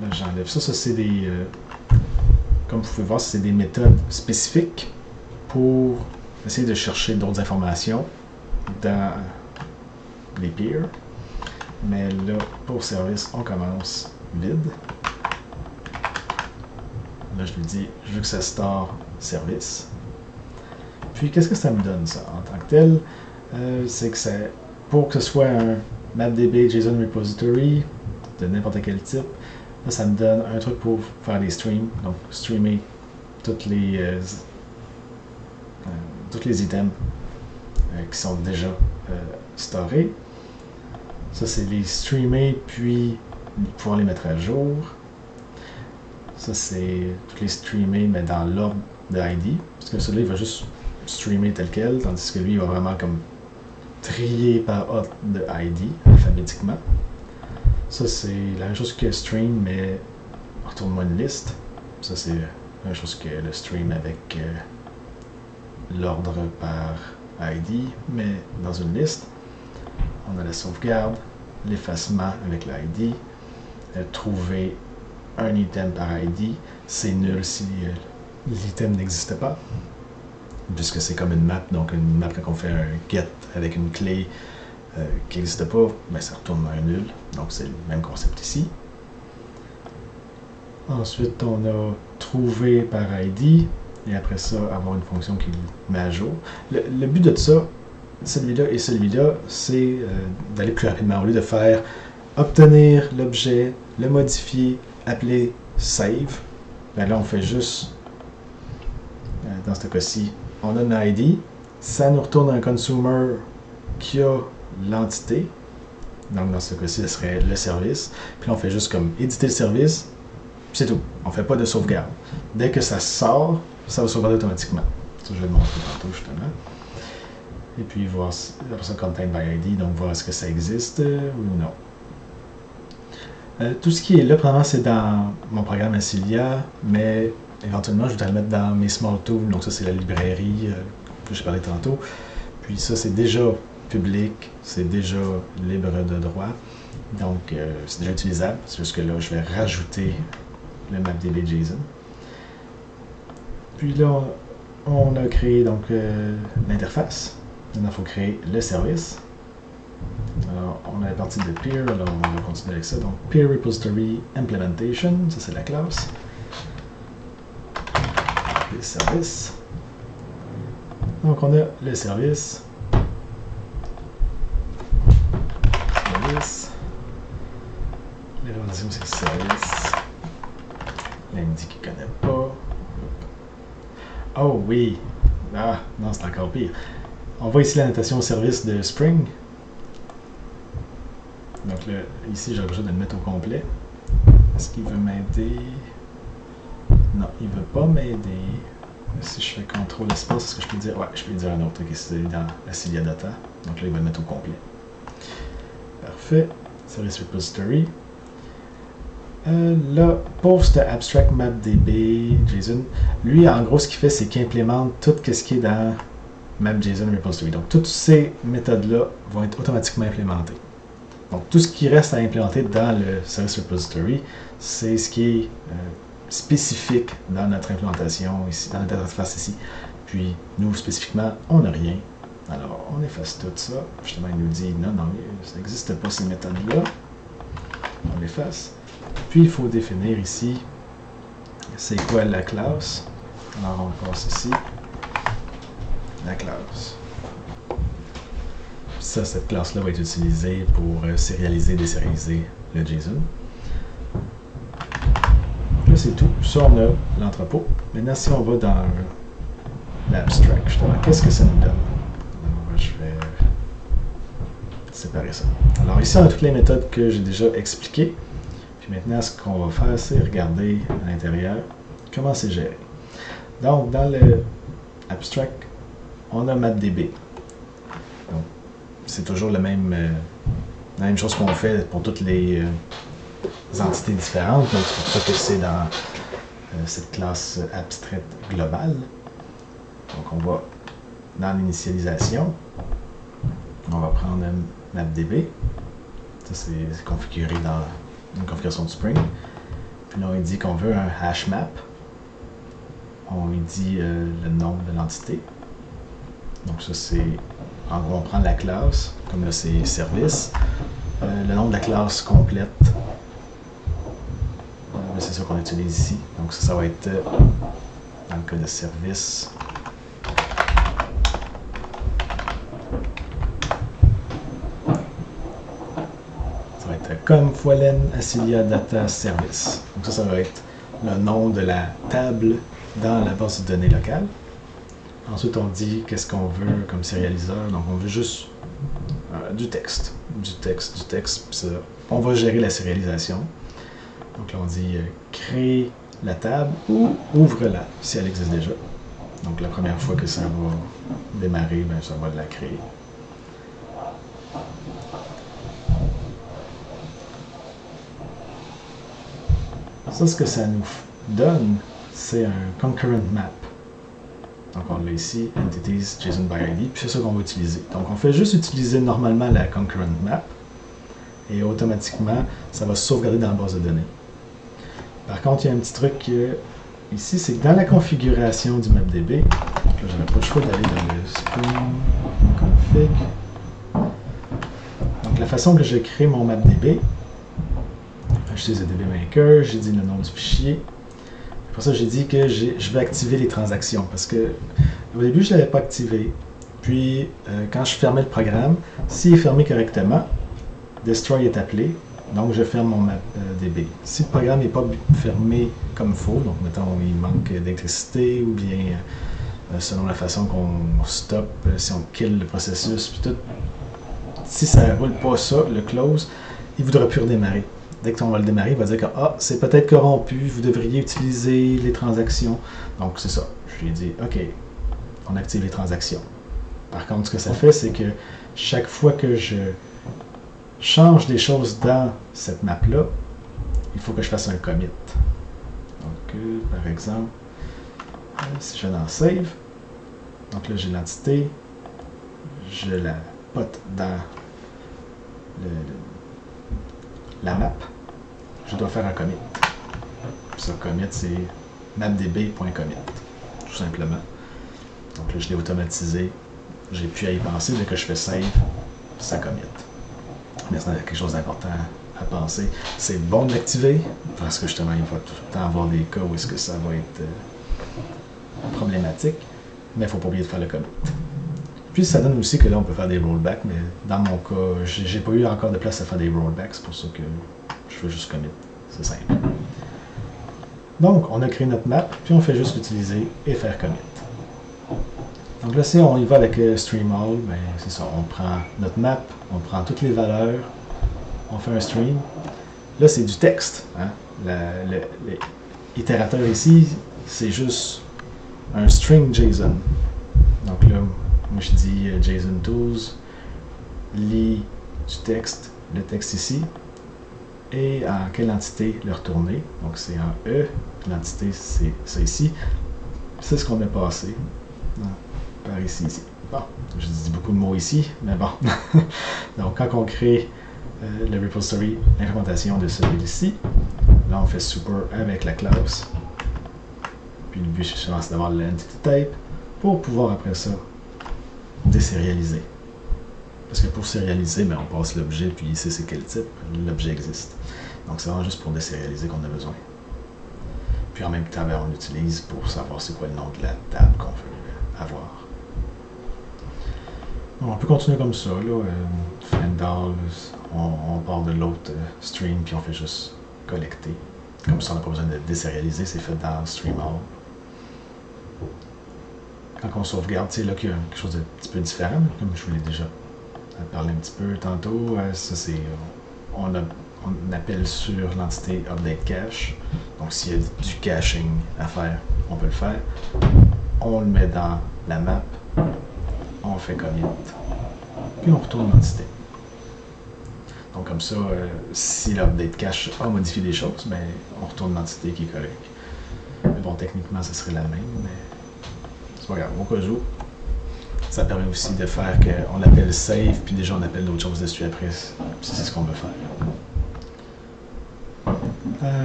Speaker 1: Là, j'enlève ça. Ça, c'est des... comme vous pouvez voir, c'est des méthodes spécifiques pour essayer de chercher d'autres informations dans les peers. Mais là, pour service, on commence vide. Là, je lui dis, je veux que ça store service. Puis, qu'est-ce que ça me donne, ça, en tant que tel? C'est que ça, pour que ce soit un MapDB JSON repository de n'importe quel type, là, ça me donne un truc pour faire des streams, donc streamer tous les items qui sont déjà storés. Ça, c'est les streamer, puis pouvoir les mettre à jour. Ça, c'est tous les streamés, mais dans l'ordre de ID. Parce que celui-là, il va juste streamer tel quel, tandis que lui, il va vraiment comme trier par ordre de ID, alphabétiquement. Ça, c'est la même chose que stream, mais retourne-moi une liste. Ça, c'est la même chose que le stream avec l'ordre par ID, mais dans une liste. On a la sauvegarde, l'effacement avec l'ID, trouver un item par ID, c'est nul si l'item n'existe pas, puisque c'est comme une map, donc une map quand on fait un get avec une clé qui n'existe pas, ben ça retourne un nul, donc c'est le même concept ici. Ensuite, on a trouvé par ID, et après ça, avoir une fonction qui met à jour. Le but de ça, celui-là et celui-là, c'est d'aller plus rapidement. Au lieu de faire obtenir l'objet, le modifier, appeler save, ben là on fait juste, dans ce cas-ci, on a une ID, ça nous retourne un consumer qui a l'entité, donc dans ce cas-ci, ce serait le service, puis là on fait juste comme éditer le service, c'est tout. On ne fait pas de sauvegarde. Dès que ça sort, ça va sauvegarder automatiquement. Ça, je vais le montrer tantôt, justement. Et puis, voir après ça, content by ID, donc voir est-ce que ça existe ou non. Tout ce qui est là, probablement, c'est dans mon programme Acilia, mais éventuellement, je voudrais le mettre dans mes small tools. Donc, ça, c'est la librairie que j'ai parlé tantôt. Puis, ça, c'est déjà public, c'est déjà libre de droit. Donc, c'est déjà utilisable. C'est juste que là, je vais rajouter le mapdb JSON. Puis là, on a créé donc l'interface. Maintenant, il faut créer le service. Alors, on est parti de peer, alors on va continuer avec ça. Donc, peer repository implementation, ça c'est la classe. Les services. Donc, on a le service. Service. Les relations, c'est le service. L'indice qui ne connaît pas. Oh oui! Ah, non, c'est encore pire. On voit ici la notation au service de Spring. Donc là, ici, j'ai besoin de le mettre au complet. Est-ce qu'il veut m'aider? Non, il ne veut pas m'aider. Si je fais CTRL espace, est-ce que je peux dire? Ouais, je peux dire un autre qui c'est dans Acilia Data. Donc là, il va le mettre au complet. Parfait. Service repository. Là, post abstract mapdb JSON, lui, en gros, ce qu'il fait, c'est qu'il implémente tout ce qui est dans map.json repository. Donc, toutes ces méthodes-là vont être automatiquement implémentées. Donc, tout ce qui reste à implémenter dans le service repository, c'est ce qui est spécifique dans notre implémentation ici, dans notre interface ici. Puis, nous, spécifiquement, on n'a rien. Alors, on efface tout ça. Justement, il nous dit, non, ça n'existe pas, ces méthodes-là. On l'efface. Puis, il faut définir ici, c'est quoi la classe. Alors, on passe ici, la classe. Ça, cette classe-là va être utilisée pour sérialiser, désérialiser le JSON. Là, c'est tout. Ça, on a l'entrepôt. Maintenant, si on va dans l'abstract, justement, qu'est-ce que ça nous donne? Alors, je vais séparer ça. Alors, ici, on a toutes les méthodes que j'ai déjà expliquées. Maintenant, ce qu'on va faire, c'est regarder à l'intérieur comment c'est géré. Donc, dans le abstract, on a mapdb. Donc, c'est toujours la même chose qu'on fait pour toutes les entités différentes. Donc, c'est pour ça que c'est dans cette classe abstraite globale. Donc, on va dans l'initialisation. On va prendre mapdb. Ça, c'est configuré dans une configuration de Spring. Puis là, on lui dit qu'on veut un hash map. On lui dit le nom de l'entité. Donc ça, c'est... En gros, on prend la classe, comme là, c'est service. Le nom de la classe complète. C'est ça qu'on utilise ici. Donc ça va être, dans le cas de service, comme Foilen Acilia Data Service. Donc ça va être le nom de la table dans la base de données locale. Ensuite, on dit qu'est-ce qu'on veut comme sérialiseur. Donc, on veut juste du texte. Du texte. Ça, on va gérer la sérialisation. Donc là, on dit créer la table ou ouvre-la si elle existe déjà. Donc la première fois que ça va démarrer, ben, ça va la créer. Ça, ce que ça nous donne, c'est un concurrent map. Donc on l'a ici, entities, JSON by ID, puis c'est ça qu'on va utiliser. Donc on fait juste utiliser normalement la concurrent map, et automatiquement, ça va se sauvegarder dans la base de données. Par contre, il y a un petit truc ici, c'est que dans la configuration du MapDB, je n'avais pas le choix d'aller dans le Spring config. Donc la façon que je crée mon MapDB, j'utilise le DBmaker, j'ai dit le nom du fichier. Pour ça, j'ai dit que je vais activer les transactions parce que au début, je ne l'avais pas activé. Puis, quand je fermais le programme, s'il est fermé correctement, Destroy est appelé, donc je ferme mon MapDB. Si le programme n'est pas fermé comme il faut, donc mettons il manque d'électricité ou bien selon la façon qu'on stop, si on kill le processus, puis tout, si ça ne roule pas ça, le close, il ne voudra plus redémarrer. Dès qu'on va le démarrer, il va dire que c'est peut-être corrompu, vous devriez utiliser les transactions. Donc c'est ça. Je lui ai dit, OK, on active les transactions. Par contre, ce que ça fait, c'est que chaque fois que je change des choses dans cette map-là, il faut que je fasse un commit. Donc, par exemple, si je vais dans Save, donc là j'ai l'entité, je la pote dans la map, je dois faire un commit. Puis ça, commit, c'est mapdb.commit, tout simplement. Donc là, je l'ai automatisé, j'ai pu à y penser, dès que je fais Save, ça commit. Mais c'est quelque chose d'important à penser. C'est bon de l'activer, parce que justement, il va tout le temps avoir des cas où est-ce que ça va être problématique, mais il ne faut pas oublier de faire le commit. Puis ça donne aussi que là, on peut faire des rollbacks, mais dans mon cas, j'ai pas eu encore de place à faire des rollbacks, c'est pour ça que je fais juste commit. C'est simple. Donc, on a créé notre map, puis on fait juste l'utiliser et faire commit. Donc là, si on y va avec StreamAll, ben, c'est ça, on prend notre map, on prend toutes les valeurs, on fait un stream. Là, c'est du texte. Hein? L'itérateur ici, c'est juste un string JSON. Donc là, moi je dis JSON Tools, lit du texte, le texte ici, et en quelle entité le retourner. Donc c'est en E, l'entité c'est ça ici. C'est ce qu'on a passé par ici. Bon, je dis beaucoup de mots ici, mais bon. Donc quand on crée le repository, l'implémentation de celui-ci, là on fait super avec la classe. Puis le but c'est d'avoir l'entity type pour pouvoir après ça désérialiser. Parce que pour sérialiser, ben, on passe l'objet, puis ici c'est quel type, l'objet existe. Donc c'est vraiment juste pour désérialiser qu'on a besoin. Puis en même temps, ben, on l'utilise pour savoir c'est quoi le nom de la table qu'on veut avoir. Bon, on peut continuer comme ça, là. Fendal, on part de l'autre stream, puis on fait juste collecter. Comme ça, on n'a pas besoin de désérialiser, c'est fait dans StreamAll. Quand on sauvegarde, c'est là qu'il y a quelque chose de un petit peu différent, comme je vous l'ai déjà parlé un petit peu tantôt. Ça, c'est on appelle sur l'entité Update Cache. Donc, s'il y a du caching à faire, on peut le faire. On le met dans la map, on fait commit, puis on retourne l'entité. Donc, comme ça, si l'Update Cache a modifié des choses, ben, on retourne l'entité qui est correcte. Mais bon, techniquement, ce serait la même, mais c'est pas grave, au cas où. Ça permet aussi de faire qu'on appelle save, puis déjà on appelle d'autres choses dessus après. C'est ce qu'on veut faire.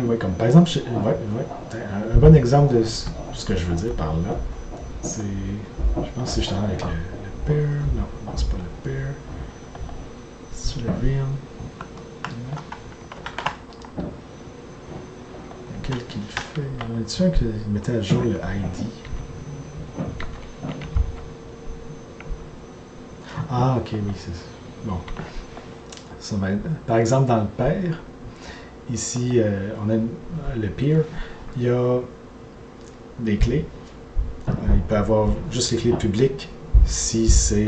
Speaker 1: Oui, comme par exemple, un bon exemple de ce que je veux dire par là, c'est, je pense que c'est justement avec le pair, non, c'est pas le pair, c'est le real. Lequel qu'il fait, on est sûr qu'il mettait à jour le ID. Ah, ok, oui, c'est ça. Bon. Ça va être, par exemple, dans le pair, ici, on a le peer, il y a des clés. Il peut avoir juste les clés publiques si c'est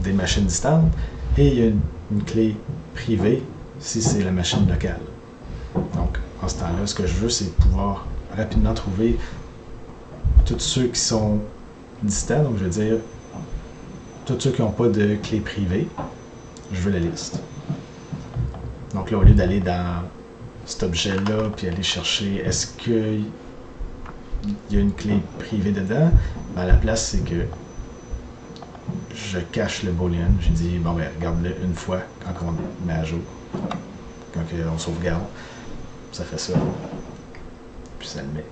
Speaker 1: des machines distantes, et il y a une clé privée si c'est la machine locale. Donc, en ce temps-là, ce que je veux, c'est pouvoir rapidement trouver tous ceux qui sont distants, donc je veux dire tous ceux qui n'ont pas de clé privée, je veux la liste. Donc là, au lieu d'aller dans cet objet-là, puis aller chercher est-ce qu'il y a une clé privée dedans, ben, à la place, c'est que je cache le boolean. J'ai dit, bon, ben, regarde-le une fois quand on met à jour. Quand on sauvegarde, ça fait ça. Puis ça le met.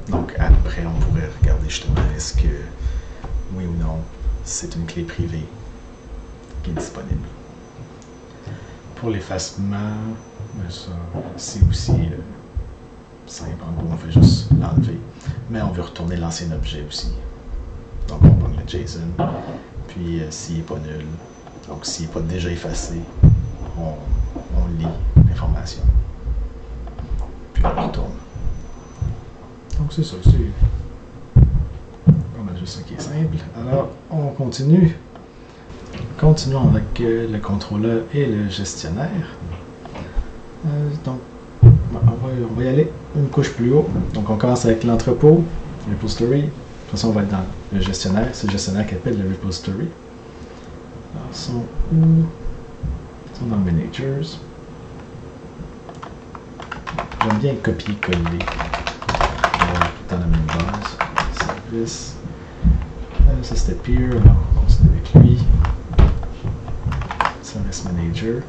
Speaker 1: Donc après, on pourrait regarder justement est-ce que, oui ou non, c'est une clé privée qui est disponible. Pour l'effacement, ça, c'est aussi simple. En gros, on fait juste l'enlever. Mais on veut retourner l'ancien objet aussi. Donc on prend le JSON, puis s'il n'est pas nul, donc s'il n'est pas déjà effacé, on lit l'information. Puis on retourne. Donc c'est ça, c'est on a juste ça qui est simple. Alors on continue. Continuons avec le contrôleur et le gestionnaire. Donc on va y aller une couche plus haut. Donc on commence avec l'entrepôt, repository. De toute façon, on va être dans le gestionnaire. C'est le gestionnaire qui appelle le repository. Alors, ils sont où? Ils sont dans Managers. J'aime bien copier-coller dans la même base. Service. Ça c'était Peer. Alors, on continue avec lui. Service Manager.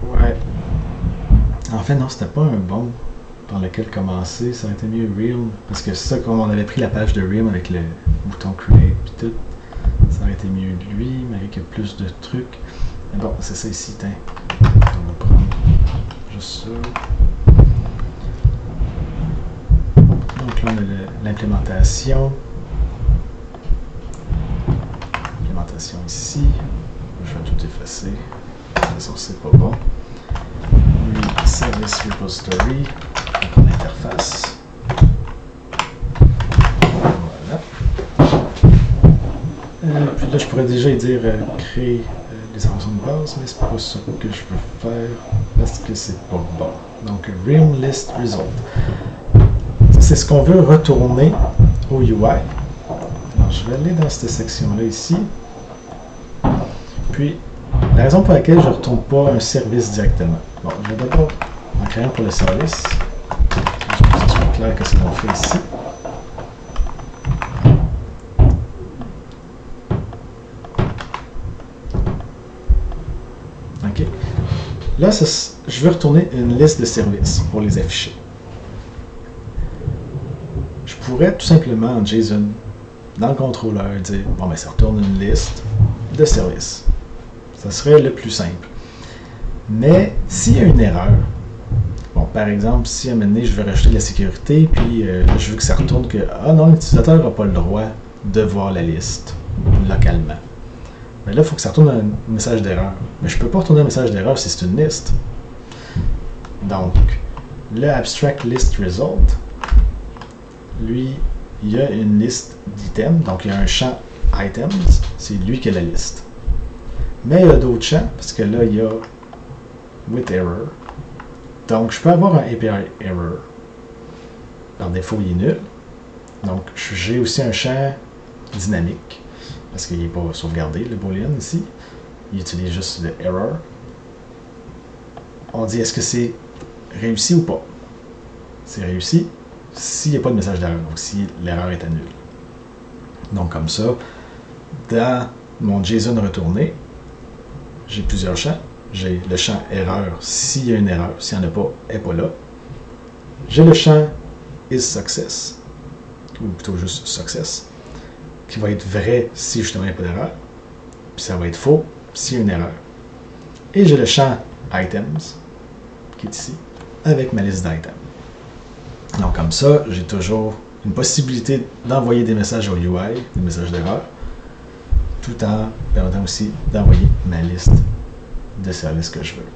Speaker 1: Ouais. En fait, non, c'était pas un bon par lequel commencer. Ça aurait été mieux Realm. Parce que c'est ça, comme on avait pris la page de Realm avec le bouton Create et tout, ça aurait été mieux lui, mais avec plus de trucs. Mais bon, c'est ça ici, tiens. On va prendre juste ça. Donc là, on a l'implémentation. L'implémentation ici. Je vais tout effacer. De toute façon, c'est pas bon. Service Repository, donc l'interface. Voilà. Puis là, je pourrais déjà dire créer des informations de base, mais c'est pas ça que je veux faire parce que c'est pas bon. Donc, Realm List Result. C'est ce qu'on veut retourner au UI. Alors, je vais aller dans cette section-là ici. Puis, la raison pour laquelle je ne retourne pas un service directement. Bon, je vais d'abord en créer un pour le service. Juste pour que ce soit clair que c'est ce qu'on fait ici. OK. Là, je veux retourner une liste de services pour les afficher. Je pourrais tout simplement en JSON, dans le contrôleur, dire bon, ben ça retourne une liste de services. Ça serait le plus simple. Mais s'il y a une erreur, bon, par exemple, si à un moment donné, je veux rajouter de la sécurité, puis je veux que ça retourne que ah non, l'utilisateur n'a pas le droit de voir la liste localement. Mais là, il faut que ça retourne un message d'erreur. Mais je ne peux pas retourner un message d'erreur si c'est une liste. Donc, le abstract list result, lui, il y a une liste d'items, donc il y a un champ items, c'est lui qui a la liste. Mais il y a d'autres champs, parce que là, il y a with error. Donc, je peux avoir un API error. Par défaut, il est nul. Donc, j'ai aussi un champ dynamique, parce qu'il n'est pas sauvegardé, le boolean ici. Il utilise juste le error. On dit, est-ce que c'est réussi ou pas? C'est réussi s'il n'y a pas de message d'erreur, donc si l'erreur est annulée. Donc, comme ça, dans mon JSON retourné, j'ai plusieurs champs. J'ai le champ erreur s'il y a une erreur, s'il n'y en a pas, elle n'est pas là. J'ai le champ is success, ou plutôt juste success, qui va être vrai si justement il n'y a pas d'erreur, puis ça va être faux s'il y a une erreur. Et j'ai le champ items, qui est ici, avec ma liste d'items. Donc comme ça, j'ai toujours une possibilité d'envoyer des messages au UI, des messages d'erreur, tout en permettant aussi d'envoyer ma liste de services que je veux.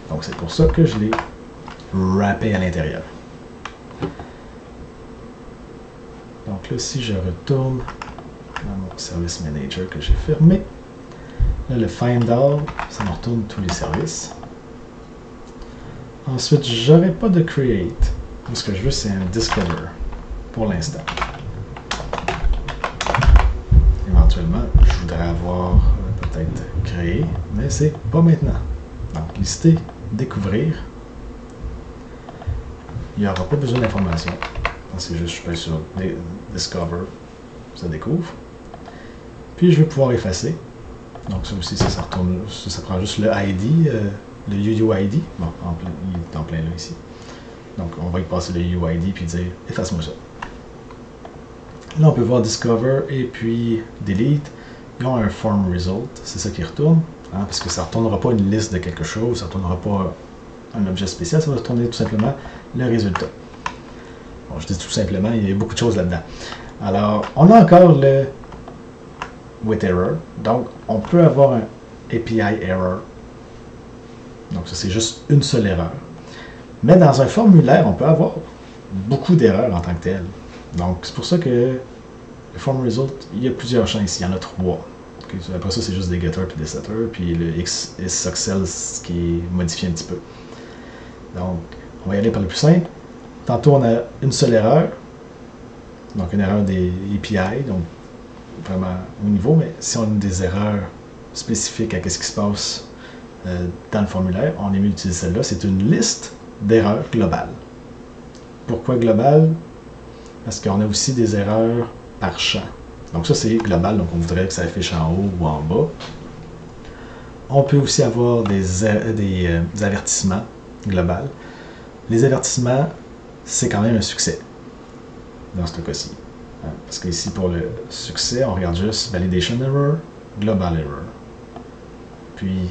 Speaker 1: Donc c'est pour ça que je l'ai wrappé à l'intérieur. Donc là, si je retourne dans mon service manager que j'ai fermé. Là, le find all, ça me retourne tous les services. Ensuite, j'aurais pas de create. Ce que je veux, c'est un discover pour l'instant. Éventuellement, je voudrais avoir peut-être créé, mais c'est pas maintenant. Donc, lister, découvrir. Il n'y aura pas besoin d'informations. C'est juste, je peux sur Discover, ça découvre. Puis, je vais pouvoir effacer. Donc, ça aussi, ça retourne, ça prend juste le ID, le UUID. Bon, il est en plein là ici. Donc, on va y passer le UUID puis dire efface-moi ça. Là, on peut voir Discover et puis Delete. Ils ont un Form Result, c'est ça qui retourne. Hein, parce que ça ne retournera pas une liste de quelque chose, ça ne retournera pas un objet spécial, ça va retourner tout simplement le résultat. Bon, je dis tout simplement, il y a beaucoup de choses là-dedans. Alors, on a encore le with error. Donc, on peut avoir un API error. Donc, ça, c'est juste une seule erreur. Mais dans un formulaire, on peut avoir beaucoup d'erreurs en tant que telles. Donc, c'est pour ça que le form result, il y a plusieurs champs ici. Il y en a 3. Okay. Après ça, c'est juste des getters puis des setters. Puis le XSuccess qui est modifié un petit peu. Donc, on va y aller par le plus simple. Tantôt, on a une seule erreur. Donc, une erreur des API. Donc, vraiment au niveau. Mais si on a des erreurs spécifiques à ce qui se passe dans le formulaire, on est mieux d'utiliser celle-là. C'est une liste d'erreurs globales. Pourquoi globale? Parce qu'on a aussi des erreurs par champ. Donc ça, c'est global, donc on voudrait que ça affiche en haut ou en bas. On peut aussi avoir des avertissements globaux. Les avertissements, c'est quand même un succès dans ce cas-ci. Parce qu'ici, pour le succès, on regarde juste Validation Error, Global Error. Puis,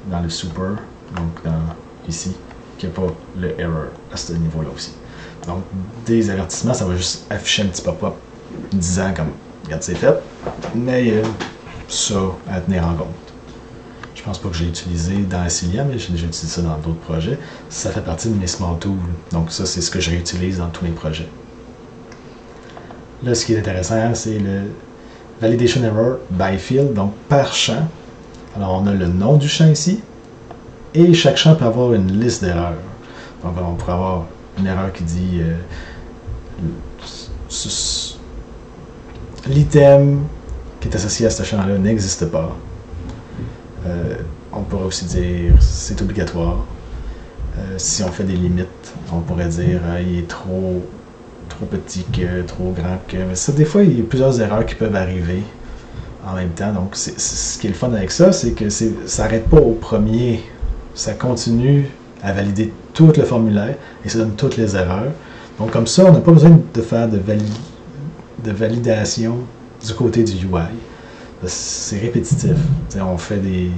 Speaker 1: dans le Super, donc ici, qu'il n'y a pas le Error à ce niveau-là aussi. Donc, des avertissements, ça va juste afficher un petit pop-up disant comme, regarde, c'est fait, mais il y a ça à tenir en compte. Je pense pas que j'ai utilisé dans Cilia, mais j'ai déjà utilisé ça dans d'autres projets. Ça fait partie de mes Small Tools, donc ça, c'est ce que je réutilise dans tous mes projets. Là, ce qui est intéressant, c'est le Validation Error by Field, donc par champ. Alors, on a le nom du champ ici, et chaque champ peut avoir une liste d'erreurs. Donc, on pourrait avoir une erreur qui dit l'item qui est associé à ce champ-là n'existe pas. On pourrait aussi dire c'est obligatoire. Si on fait des limites, on pourrait dire il est trop petit que, trop grand que. Mais ça, des fois, il y a plusieurs erreurs qui peuvent arriver en même temps. Donc, ce qui est le fun avec ça, c'est que ça n'arrête pas au premier. Ça continue à valider tout le formulaire et ça donne toutes les erreurs. Donc, comme ça, on n'a pas besoin de faire de validation du côté du UI. C'est répétitif. T'sais, on fait des...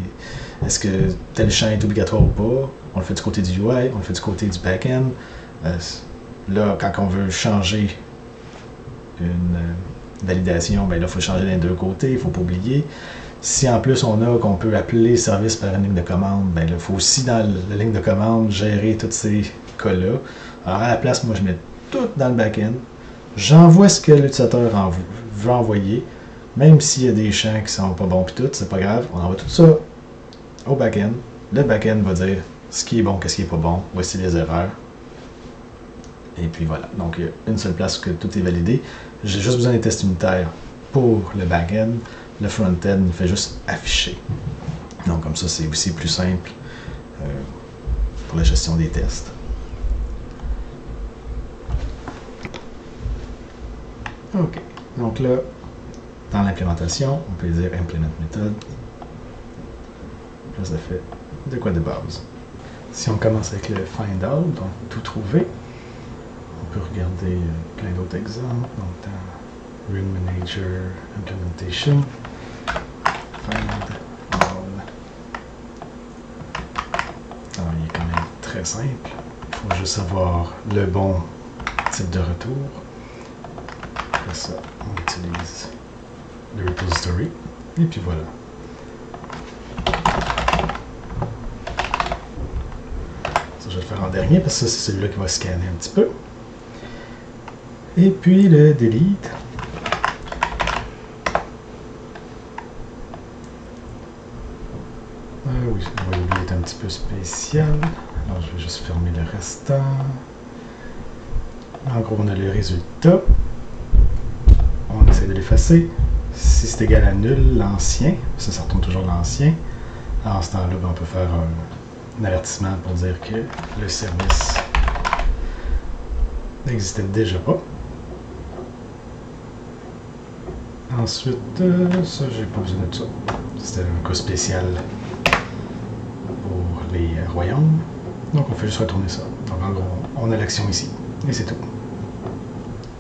Speaker 1: Est-ce que tel champ est obligatoire ou pas? On le fait du côté du UI, on le fait du côté du back-end. Là, quand on veut changer une validation, ben là, il faut changer les deux côtés, il ne faut pas oublier. Si en plus on a qu'on peut appeler service par une ligne de commande, ben il faut aussi dans la ligne de commande gérer tous ces cas-là. Alors à la place, moi je mets tout dans le back-end. J'envoie ce que l'utilisateur veut envoyer, même s'il y a des champs qui sont pas bons puis tout, c'est pas grave, on envoie tout ça au back-end. Le back-end va dire ce qui est bon, qu'est-ce qui est pas bon, voici les erreurs. Et puis voilà, donc il y a une seule place que tout est validé. J'ai juste besoin des tests unitaires pour le back-end. Le front-end il fait juste afficher. Donc comme ça, c'est aussi plus simple pour la gestion des tests. OK. Donc là, dans l'implémentation, on peut dire Implement Method. Là, ça fait de quoi de base. Si on commence avec le Find Out, donc tout trouver, on peut regarder plein d'autres exemples. Donc dans Ring Manager, Implementation, Find All. Alors, il est quand même très simple. Il faut juste avoir le bon type de retour. Après ça, on utilise le repository. Et puis voilà. Ça, je vais le faire en dernier parce que c'est celui-là qui va scanner un petit peu. Et puis le delete. Oui, le voyez est un petit peu spécial. Alors, je vais juste fermer le restant. En gros, on a le résultat. On essaie de l'effacer. Si c'est égal à nul, l'ancien, ça retourne toujours l'ancien. En ce temps-là, on peut faire un avertissement pour dire que le service n'existait déjà pas. Ensuite, ça, j'ai pas besoin de ça. C'était un cas spécial pour les royaumes. Donc, on fait juste retourner ça. Donc, en gros, on a l'action ici. Et c'est tout.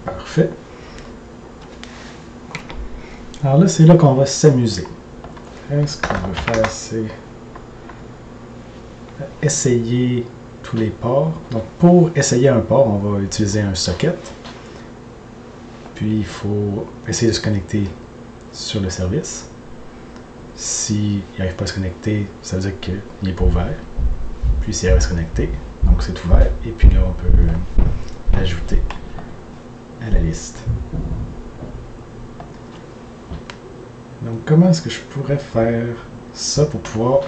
Speaker 1: Parfait. Alors là, c'est là qu'on va s'amuser. Ce qu'on va faire, c'est essayer tous les ports. Donc, pour essayer un port, on va utiliser un socket. Puis, il faut essayer de se connecter sur le service. S'il n'arrive pas à se connecter, ça veut dire qu'il n'est pas ouvert. Puis, s'il arrive à se connecter, donc c'est ouvert. Et puis là, on peut l'ajouter à la liste. Donc, comment est-ce que je pourrais faire ça pour pouvoir,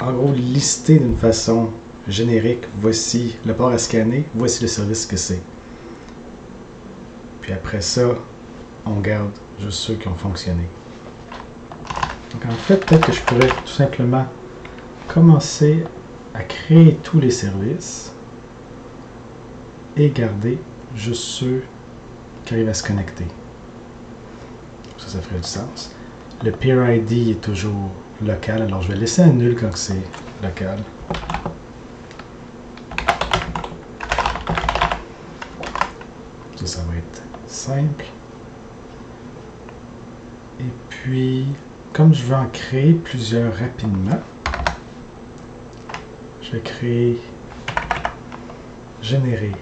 Speaker 1: en gros, lister d'une façon générique, voici le port à scanner, voici le service que c'est. Puis après ça, on garde juste ceux qui ont fonctionné. Donc en fait, peut-être que je pourrais tout simplement commencer à créer tous les services et garder juste ceux qui arrivent à se connecter. Ça ferait du sens. Le peer ID est toujours local, alors je vais laisser un nul quand c'est local. Ça va être simple. Et puis, comme je veux en créer plusieurs rapidement, je vais créer, générer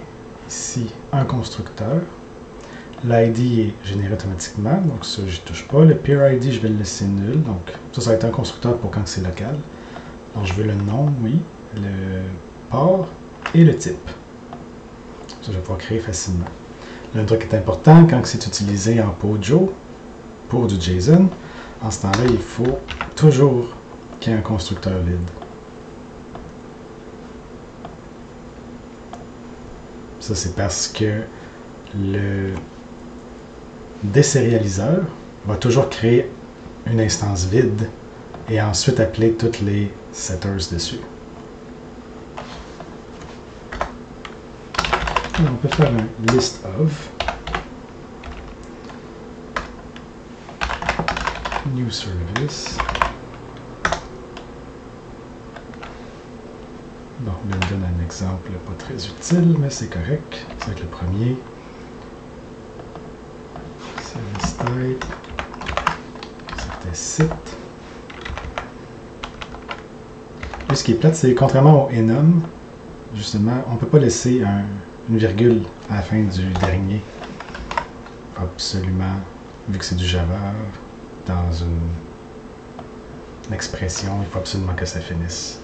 Speaker 1: ici un constructeur. L'ID est généré automatiquement, donc ça, je ne touche pas. Le peer ID, je vais le laisser nul, donc ça va être un constructeur pour quand c'est local. Donc je veux le nom, oui, le port et le type. Ça, je vais pouvoir créer facilement. Là, un truc qui est important, quand c'est utilisé en POJO, pour du JSON, en ce temps-là, il faut toujours qu'il y ait un constructeur vide. Ça, c'est parce que le désérialiseur va toujours créer une instance vide et ensuite appeler toutes les setters dessus. On peut faire un list of new service. Bon, il me donne un exemple pas très utile, mais c'est correct. Ça va être le premier. Service type. C'était site. Là, ce qui est plate, c'est contrairement au enum, justement, on ne peut pas laisser une virgule à la fin du dernier. Absolument, vu que c'est du Java, dans une expression, il faut absolument que ça finisse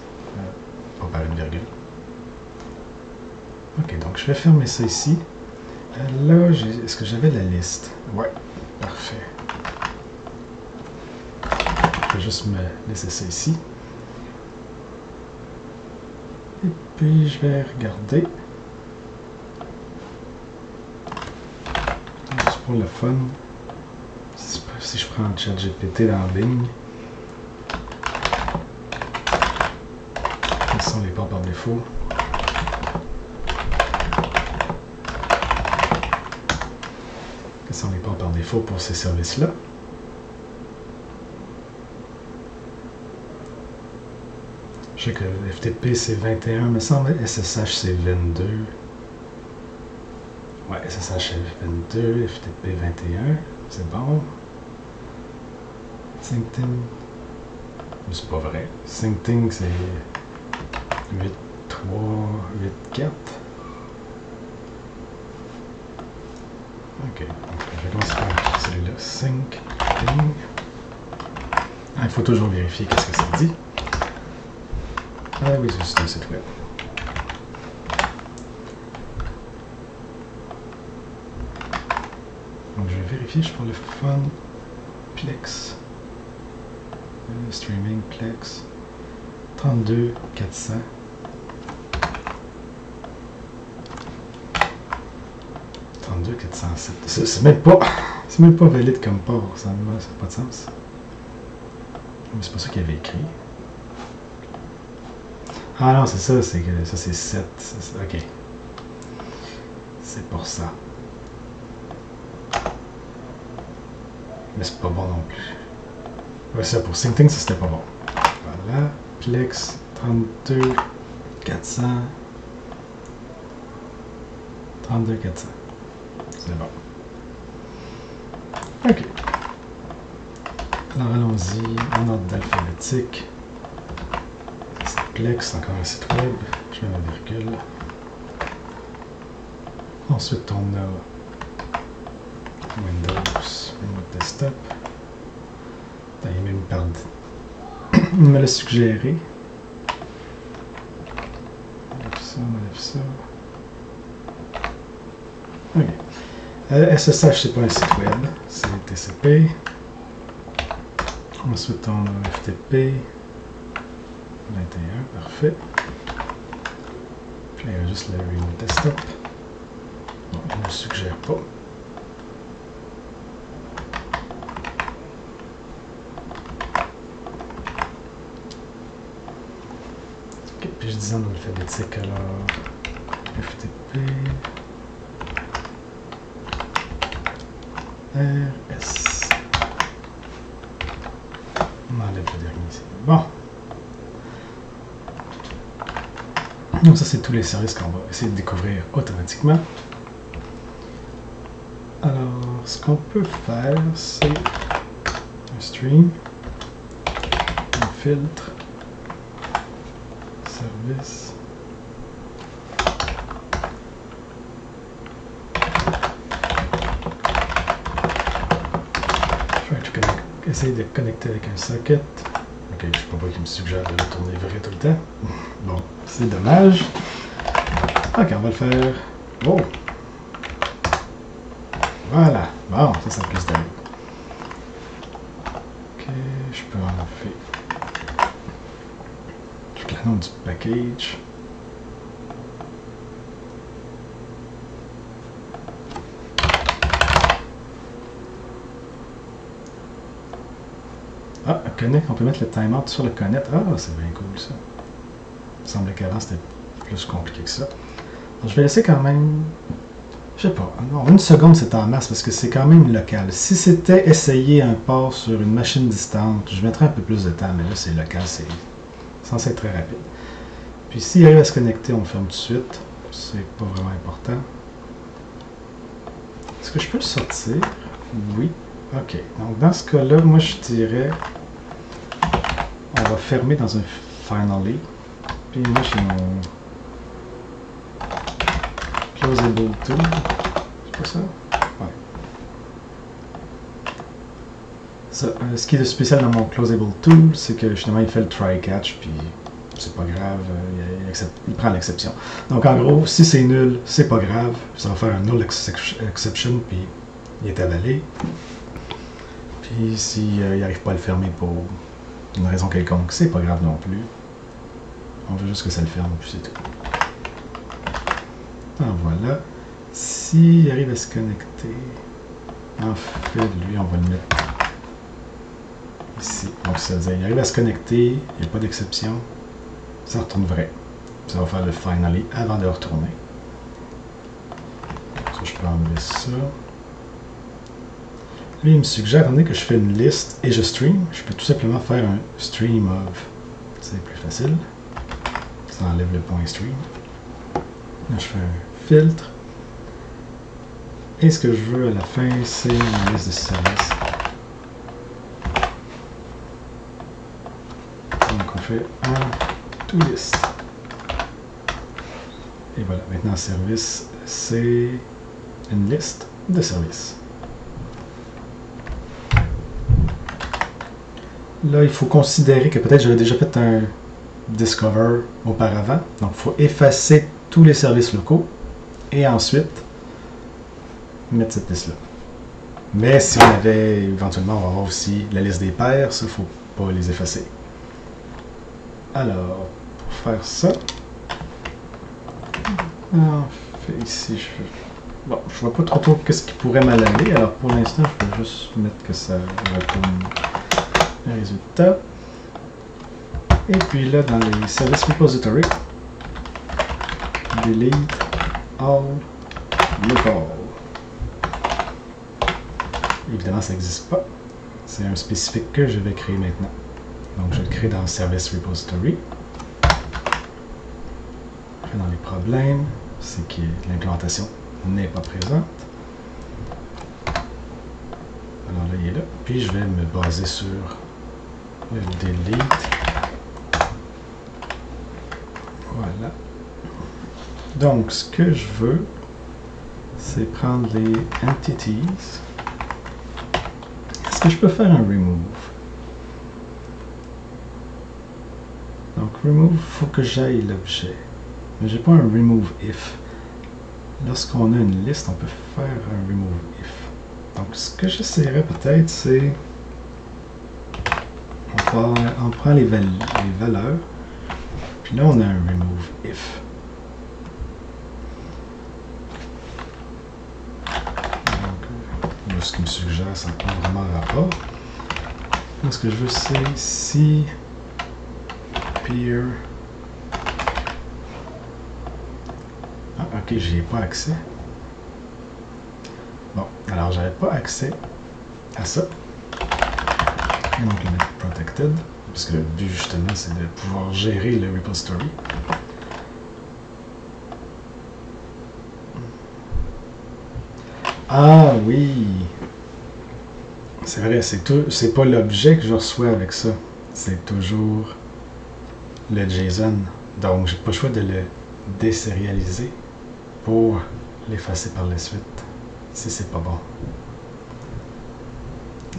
Speaker 1: pas par une virgule. Ok, donc je vais fermer ça ici. Là, est-ce que j'avais la liste? Ouais, parfait. Je vais juste me laisser ça ici. Et puis, je vais regarder. Juste pour le fun. Si je prends ChatGPT dans Bing. Quels sont les ports par défaut? Quels sont les ports par défaut pour ces services-là? Je sais que FTP c'est 21, me semble SSH c'est 22. Ouais, SSH c'est 22, FTP 21, c'est bon. Syncting, c'est pas vrai. Syncting c'est 8.3, 8.4. Ok, donc je vais commencer par celui-là, Syncting. Ah, il faut toujours vérifier qu'est-ce que ça dit. Ah oui, c'est juste un site web. Donc je vais vérifier, je prends le fun Plex. Streaming Plex. 32 400. 32 407. C'est même pas valide comme port, ça n'a pas de sens. Mais c'est pas ça qu'il avait écrit. Ah non, c'est ça, c'est que ça c'est 7. Ok. C'est pour ça. Mais c'est pas bon non plus. Ouais, ça pour Syncthing, ça c'était pas bon. Voilà. Plex 32 400. 32 400. C'est bon. Ok. Alors allons-y en ordre d'alphabétique. C'est Plex, encore un site web. Je mets ma virgule. Ensuite on a Windows Desktop. Il même perdu. Il me l'a suggéré. On enlève ça, on enlève ça. Ok. SSH, c'est pas un site web, c'est TCP. Ensuite, on a FTP. 21, parfait. Puis là, il y a juste le Remote Desktop. Bon, il ne le suggère pas. Ok, puis je disais en alphabétique, alors FTP. RS. On enlève le dernier ici. Bon. Donc ça, c'est tous les services qu'on va essayer de découvrir automatiquement. Alors, ce qu'on peut faire, c'est un stream, un filtre, service. Essayer de connecter avec un socket. Ok, je ne sais pas qui me suggère de le tourner vrai tout le temps. Bon, c'est dommage. Ok, on va le faire. Oh! Voilà. Bon, ça a plus d'allure. Ok, je peux enlever. Je le nom du package. Ah, connect, on peut mettre le timeout sur le connect. Ah, c'est bien cool ça. Il me semblait qu'avant c'était plus compliqué que ça. Donc, je vais laisser quand même. Je sais pas. Non, une seconde c'est en masse parce que c'est quand même local. Si c'était essayer un port sur une machine distante, je mettrais un peu plus de temps, mais là c'est local, c'est censé être très rapide. Puis s'il arrive à se connecter, on le ferme tout de suite. C'est pas vraiment important. Est-ce que je peux le sortir? Oui. Ok. Donc dans ce cas-là, moi je dirais. On va fermer dans un finally. Puis moi j'ai mon closable tool. C'est pas ça? Ouais. Ça, ce qui est spécial dans mon closable tool, c'est que finalement il fait le try catch, puis c'est pas grave, il prend l'exception. Donc en gros, si c'est nul, c'est pas grave, ça va faire un null exception, puis il est avalé. Puis s'il n'arrive pas à le fermer pour une raison quelconque, c'est pas grave non plus. On veut juste que ça le ferme, puis c'est tout. Alors voilà. S'il arrive à se connecter, en fait, lui, on va le mettre ici. Donc ça veut dire, il arrive à se connecter, il n'y a pas d'exception, ça retourne vrai. Ça va faire le finally avant de retourner. Ça, je peux enlever ça. Lui, il me suggère, étant donné que je fais une liste et je stream, je peux tout simplement faire un stream of. C'est plus facile. Ça enlève le point stream. Là, je fais un filtre. Et ce que je veux à la fin, c'est une liste de services. Donc, on fait un to list. Et voilà, maintenant, service, c'est une liste de services. Là, il faut considérer que peut-être j'avais déjà fait un discover auparavant. Donc, il faut effacer tous les services locaux et ensuite mettre cette liste-là. Mais si on avait, éventuellement, on va avoir aussi la liste des paires, ça, il ne faut pas les effacer. Alors, pour faire ça, en fait, ici, bon, je vois pas trop qu'est-ce qui pourrait mal aller. Alors, pour l'instant, je vais juste mettre que ça retourne le résultat. Et puis là, dans les services repository, delete all local. Évidemment, ça n'existe pas. C'est un spécifique que je vais créer maintenant. Donc, je le crée dans le service repository. Dans les problèmes, c'est que l'implémentation n'est pas présente. Alors là, il est là. Puis, je vais me baser sur le delete. Voilà. Donc, ce que je veux, c'est prendre les entities. Est-ce que je peux faire un remove? Donc, remove, il faut que j'aille l'objet. Mais j'ai pas un remove if. Lorsqu'on a une liste, on peut faire un remove if. Donc, ce que j'essaierai peut-être, c'est... On prend les valeurs. Puis là, on a un remove if. Donc, ce qu'il me suggère, ça n'a pas vraiment rapport. Donc, ce que je veux, c'est si peer. Ah, ok, j'y ai pas accès. Bon, alors j'avais pas accès à ça. Et donc le mettre protected, parce que le but justement c'est de pouvoir gérer le repository. Ah oui! C'est vrai, c'est pas l'objet que je reçois avec ça. C'est toujours le JSON. Donc j'ai pas le choix de le désérialiser pour l'effacer par la suite, si c'est pas bon.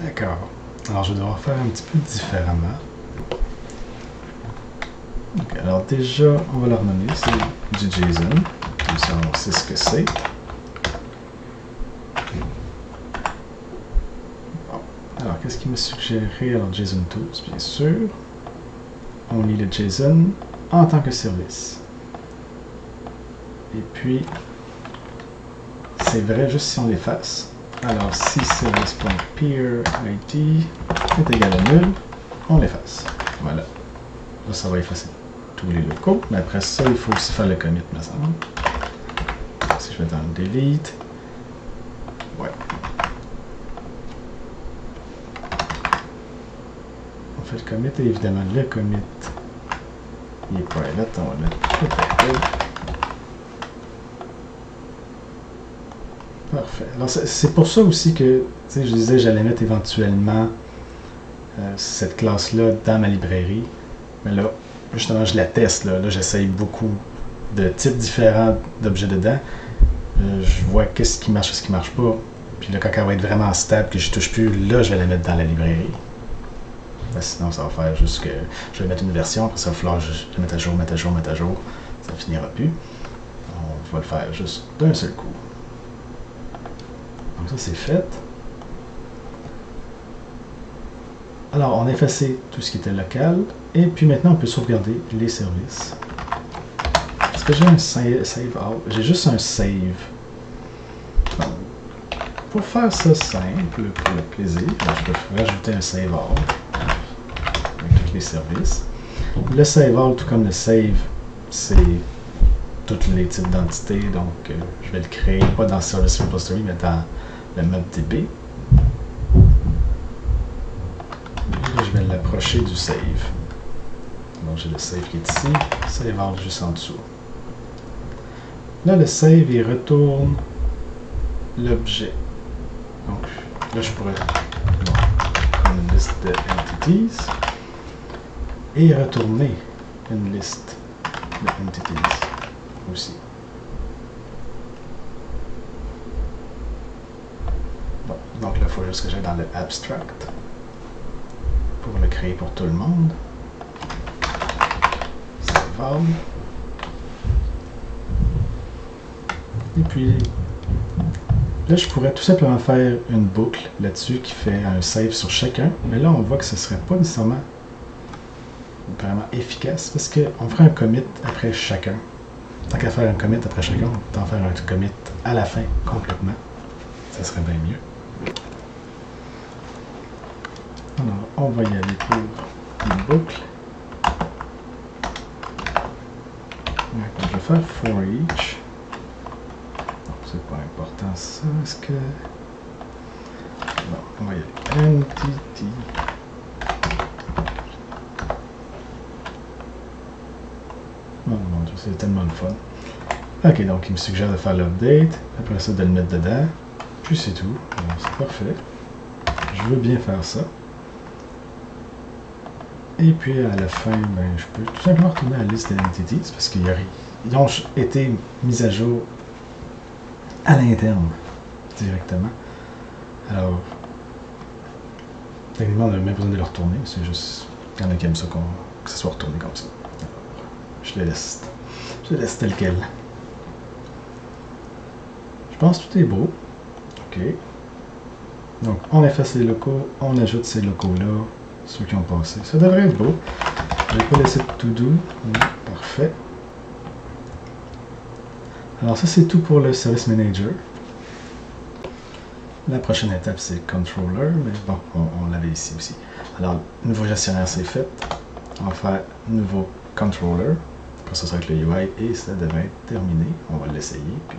Speaker 1: D'accord. Alors, je vais devoir faire un petit peu différemment. Okay, alors déjà, on va le renommer, c'est du JSON. Comme ça, on sait ce que c'est. Bon. Alors, qu'est-ce qu'il m'a suggéré? Alors, JSON Tools, bien sûr. On lit le JSON en tant que service. Et puis, c'est vrai juste si on l'efface. Alors, si service.peer id est égal à nul, on l'efface. Voilà. Là, ça va effacer tous les locaux. Mais après ça, il faut aussi faire le commit, me semble. Si je vais dans le delete. Ouais. On fait le commit et évidemment, le commit, il est private. On va mettre protected. Parfait. Alors, c'est pour ça aussi que, je disais, j'allais mettre éventuellement cette classe-là dans ma librairie. Mais là, justement, je la teste. Là j'essaye beaucoup de types différents d'objets dedans. Je vois qu'est-ce qui marche, ce qui marche pas. Puis là, quand elle va être vraiment stable, que je touche plus, là, je vais la mettre dans la librairie. Sinon, ça va faire juste que je vais mettre une version, après ça va falloir je vais mettre à jour, mettre à jour, mettre à jour. Ça finira plus. On va le faire juste d'un seul coup. Donc ça, c'est fait. Alors, on a effacé tout ce qui était local. Et puis maintenant, on peut sauvegarder les services. Est-ce que j'ai un save out? J'ai juste un save. Donc, pour faire ça simple, pour le plaisir, je peux rajouter un save out avec tous les services. Le save out, tout comme le save, c'est tous les types d'entités. Donc, je vais le créer, pas dans Service Repository, mais dans le mode DB. Là, je vais l'approcher du save. Donc, j'ai le save qui est ici, save out juste en dessous. Là, le save, il retourne l'objet. Donc, là, je pourrais prendre une liste de entities et retourner une liste de entities aussi. Bon, donc là, il faut juste que j'aille dans le abstract pour le créer pour tout le monde. Save out. Et puis, là, je pourrais tout simplement faire une boucle là-dessus qui fait un save sur chacun. Mais là, on voit que ce ne serait pas nécessairement vraiment efficace parce qu'on fera un commit après chacun. Tant qu'à faire un commit après chacun, on va faire un commit à la fin complètement. Ça serait bien mieux. Alors, on va y aller pour une boucle. Donc, je vais faire for each. C'est pas important ça. Est-ce que. Non, on va y aller. Entity. Oh mon dieu, c'est tellement le fun. Ok, donc il me suggère de faire l'update. Après ça, de le mettre dedans. Puis c'est tout. C'est parfait. Je veux bien faire ça. Et puis à la fin, ben, je peux tout simplement retourner à la liste d'entities parce qu'ils ont été mis à jour à l'interne directement. Alors, techniquement, on n'a même pas besoin de le retourner, c'est juste qu'il y en a qui aiment ça que ça soit retourné comme ça. Alors, je le laisse tel quel. Je pense que tout est beau. Ok. Donc, on efface les locaux, on ajoute ces locaux-là. Ceux qui ont passé. Ça devrait être beau. Je vais pas laisser tout doux. Parfait. Alors ça c'est tout pour le Service Manager. La prochaine étape c'est Controller, mais bon, on l'avait ici aussi. Alors, nouveau gestionnaire c'est fait. On va faire nouveau Controller. Après ça va être le UI et ça devrait être terminé. On va l'essayer, puis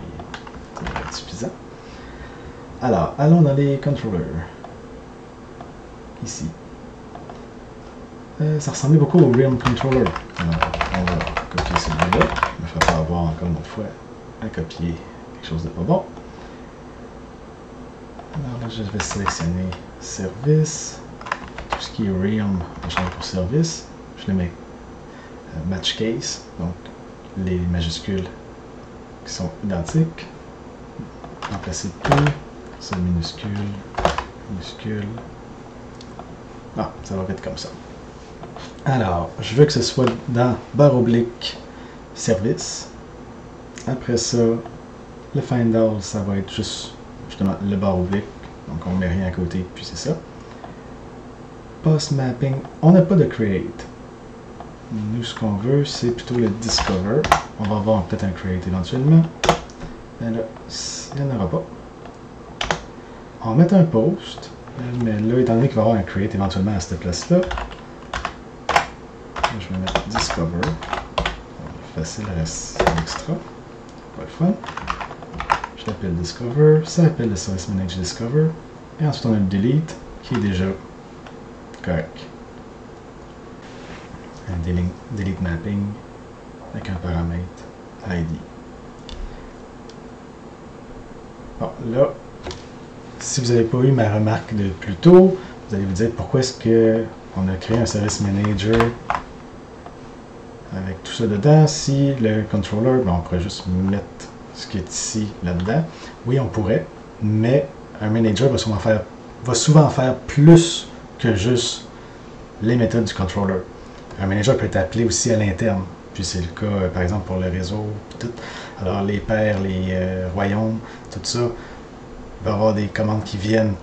Speaker 1: ça devrait être suffisant. Alors, allons dans les Controllers. Ici. Ça ressemblait beaucoup au Realm Controller. Alors, on va copier celui-là. Il ne me fera pas avoir encore une autre fois à copier quelque chose de pas bon. Alors là, je vais sélectionner Service. Tout ce qui est Realm, je change pour Service. Je le mets Match Case, donc les majuscules qui sont identiques. Remplacer tout. C'est minuscule, minuscule. Ah, ça va être comme ça. Alors, je veux que ce soit dans barre oblique service. Après ça, le find all, ça va être juste justement le barre oblique. Donc on ne met rien à côté, puis c'est ça. Post mapping, on n'a pas de create. Nous, ce qu'on veut, c'est plutôt le discover. On va avoir peut-être un create éventuellement. Mais là, il n'y en aura pas. On va mettre un post. Mais là, étant donné qu'il va y avoir un create éventuellement à cette place-là, je vais mettre Discover. Facile, reste extra. Pas le fun. Je l'appelle Discover. Ça appelle le Service Manager Discover. Et ensuite, on a le Delete qui est déjà correct. Un delete mapping avec un paramètre ID. Bon, là, si vous n'avez pas eu ma remarque de plus tôt, vous allez vous dire pourquoi est-ce qu'on a créé un Service Manager avec tout ça dedans. Si le controller, ben on pourrait juste mettre ce qui est ici là-dedans. Oui, on pourrait, mais un manager va souvent faire plus que juste les méthodes du controller. Un manager peut être appelé aussi à l'interne. Puis c'est le cas, par exemple, pour le réseau. Tout. Alors les paires, les royaumes, tout ça, il va y avoir des commandes qui viennent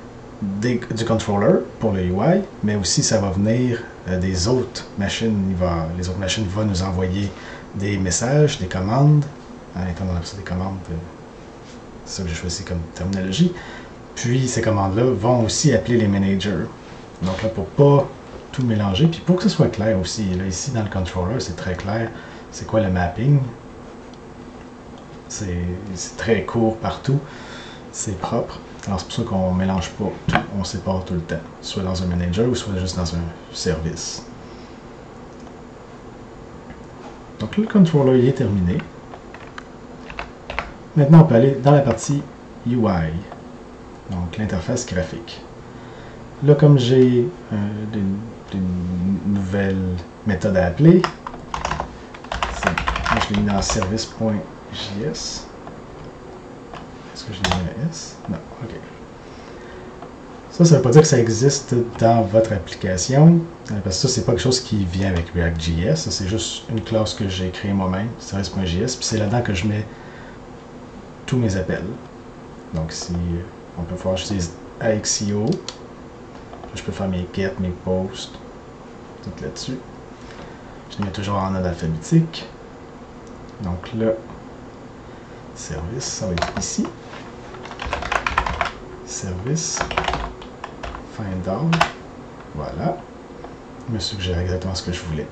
Speaker 1: du controller pour le UI, mais aussi ça va venir des autres machines. Les autres machines vont nous envoyer des messages, des commandes. Étant donné ça, des commandes, c'est ça que j'ai choisi comme terminologie. Puis ces commandes-là vont aussi appeler les managers. Donc là, pour pas tout mélanger, puis pour que ce soit clair aussi, là ici dans le controller, c'est très clair. C'est quoi le mapping? C'est très court partout. C'est propre. Alors c'est pour ça qu'on ne mélange pas tout, on sépare tout le temps, soit dans un manager ou soit juste dans un service. Donc là, le controller il est terminé. Maintenant, on peut aller dans la partie UI, donc l'interface graphique. Là, comme j'ai des nouvelles méthodes à appeler, moi je l'ai mis dans service.js. Est-ce que je l'ai mis à S? Non, ok. Ça ne veut pas dire que ça existe dans votre application, parce que ça, c'est pas quelque chose qui vient avec React.js. C'est juste une classe que j'ai créée moi-même, service.js, puis c'est là-dedans que je mets tous mes appels. Donc, si on peut voir, j'utilise AXIO. Je peux faire mes get, mes posts, tout là-dessus. Je mets toujours en ordre alphabétique. Donc là, service, ça va être ici. Service, find all. Voilà. Il me suggère exactement ce que je voulais.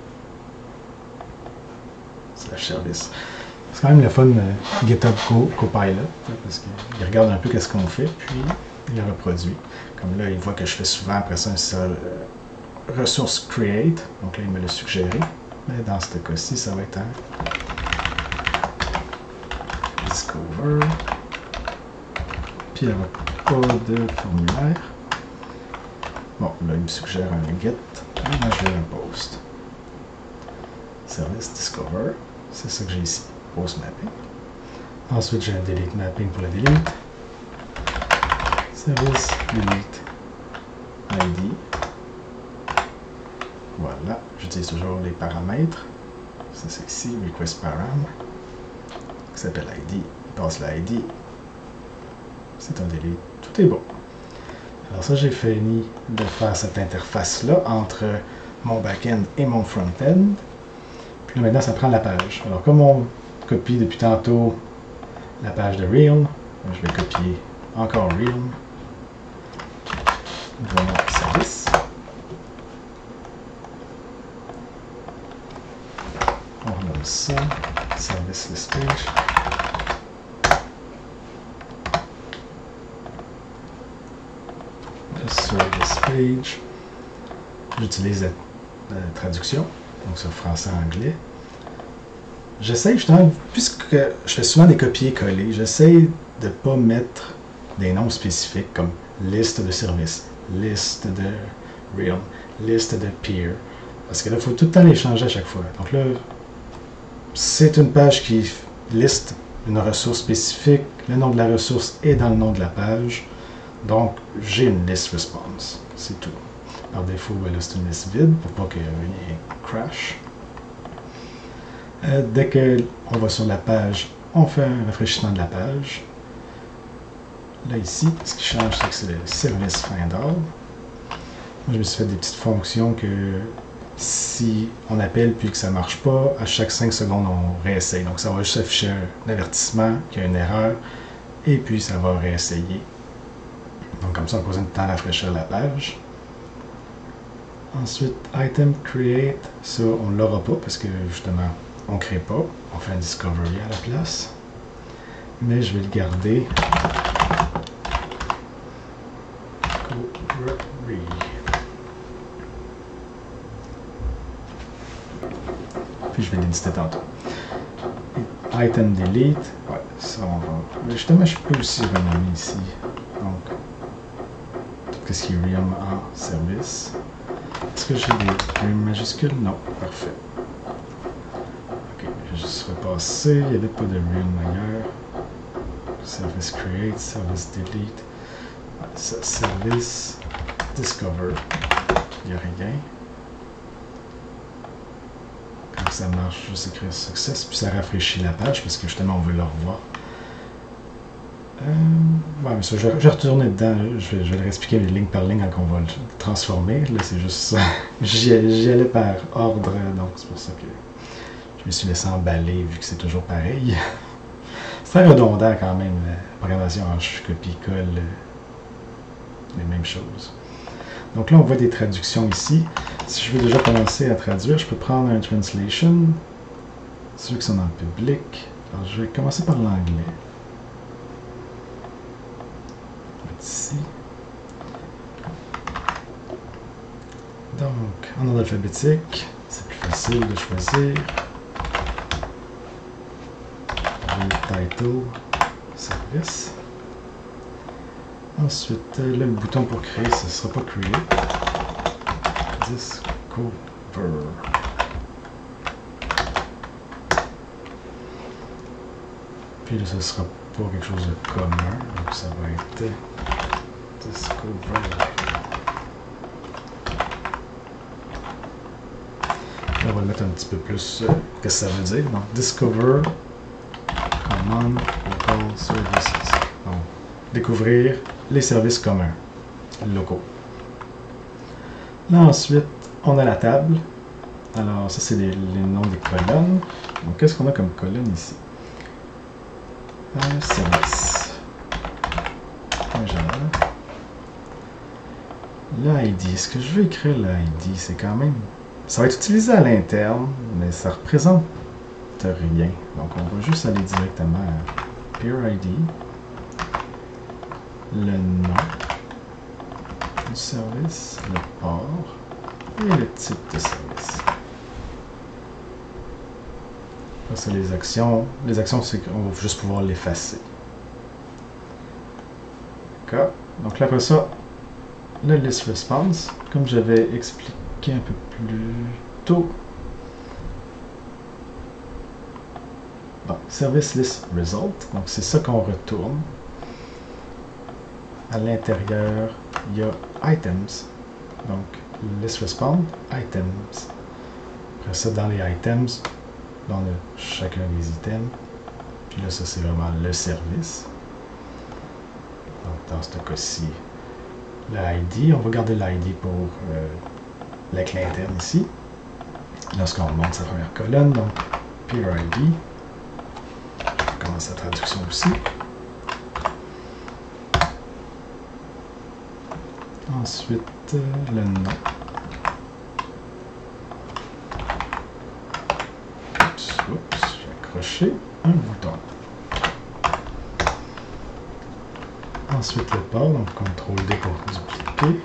Speaker 1: Slash service. C'est quand même le fun GitHub Copilot, parce qu'il regarde un peu qu'est-ce qu'on fait, puis il le reproduit. Comme là, il voit que je fais souvent après ça un ressource create, donc là, il me l'a suggéré. Mais dans ce cas-ci, ça va être un discover. Puis il n'y aura pas de formulaire. Bon, là, il me suggère un get. Là, je vais un post. Service discover. C'est ça que j'ai ici. Post mapping. Ensuite, j'ai un delete mapping pour le delete. Service delete ID. Voilà. J'utilise toujours les paramètres. C'est ici, request param. Qui s'appelle ID. Il passe l'ID. C'est un delete. Tout est bon. Alors ça, j'ai fini de faire cette interface-là entre mon back-end et mon front-end. Puis là, maintenant, ça prend la page. Alors, comme on copie depuis tantôt la page de Realm, je vais copier encore Realm. Voilà, service. On renomme ça. Service list page. Service page. J'utilise la traduction, donc sur français-anglais. J'essaie justement, puisque je fais souvent des copier-coller, j'essaie de ne pas mettre des noms spécifiques comme liste de services, liste de Realm, liste de peer. Parce que là, il faut tout le temps les changer à chaque fois. Donc là, c'est une page qui liste une ressource spécifique, le nom de la ressource est dans le nom de la page. Donc, j'ai une list response. C'est tout. Par défaut, ben là, c'est une liste vide pour pas qu'il y ait crash. Dès qu'on va sur la page, on fait un rafraîchissement de la page. Là, ici, ce qui change, c'est que c'est le service find all. Moi, je me suis fait des petites fonctions que si on appelle puis que ça ne marche pas, à chaque 5 secondes, on réessaye. Donc, ça va juste afficher un avertissement qu'il y a une erreur et puis ça va réessayer. Donc, comme ça, on n'a pas besoin de temps à rafraîchir la page. Ensuite, item create, ça, on ne l'aura pas parce que justement, on ne crée pas. On fait un discovery à la place. Mais je vais le garder. Discovery. Puis je vais l'éditer tantôt. Item delete. Ouais, ça on va. Mais justement, je peux aussi renommer ici. Donc, tout ce qui est Realm en service. Est-ce que j'ai des majuscules? Non, parfait. Ok, je vais juste repasser. Il n'y avait pas de Realm ailleurs. Service create, service delete. Service discover. Il n'y a rien. Quand ça marche, juste écrire success, puis ça rafraîchit la page parce que justement on veut le revoir. Ouais, mais ça, je vais retourner dedans. Je vais leur expliquer ligne par ligne quand on va le transformer. Là, c'est juste ça. J'y allais par ordre, donc c'est pour ça que je me suis laissé emballer vu que c'est toujours pareil. C'est très redondant quand même, la programmation en copie-colle, les mêmes choses. Donc là, on voit des traductions ici. Si je veux déjà commencer à traduire, je peux prendre un translation. Ceux qui sont dans le public. Alors, je vais commencer par l'anglais. Ici. Donc, en ordre alphabétique, c'est plus facile de choisir. Le title, service. Ensuite, là, le bouton pour créer, ce ne sera pas create. Discover. Puis là, ce ne sera pas quelque chose de commun, donc ça va être discover. Là, on va le mettre un petit peu plus, qu'est-ce que ça veut dire. Donc, discover, common, local services. Donc, découvrir les services communs, locaux. Là, ensuite, on a la table. Alors, ça, c'est les noms des colonnes. Donc, qu'est-ce qu'on a comme colonne ici? Service. L'ID. Est-ce que je veux écrire l'ID? C'est quand même... Ça va être utilisé à l'interne, mais ça représente rien. Donc, on va juste aller directement à Peer ID. Le nom du service, le port et le type de service. Là, c'est les actions. Les actions, c'est qu'on va juste pouvoir l'effacer. D'accord? Donc là, après ça, le list response, comme j'avais expliqué un peu plus tôt. Bon, service list result, donc c'est ça qu'on retourne. À l'intérieur, il y a items, donc list response, items. Après ça, dans les items, là, on a chacun des items. Puis là, ça, c'est vraiment le service. Donc, dans ce cas-ci, l'ID, on va garder l'ID pour la clé interne ici. Lorsqu'on monte sa première colonne, donc Peer ID. On commence la traduction aussi. Ensuite, le nom. Oups, j'ai accroché un bouton. Ensuite, le port, donc CTRL-D pour dupliquer.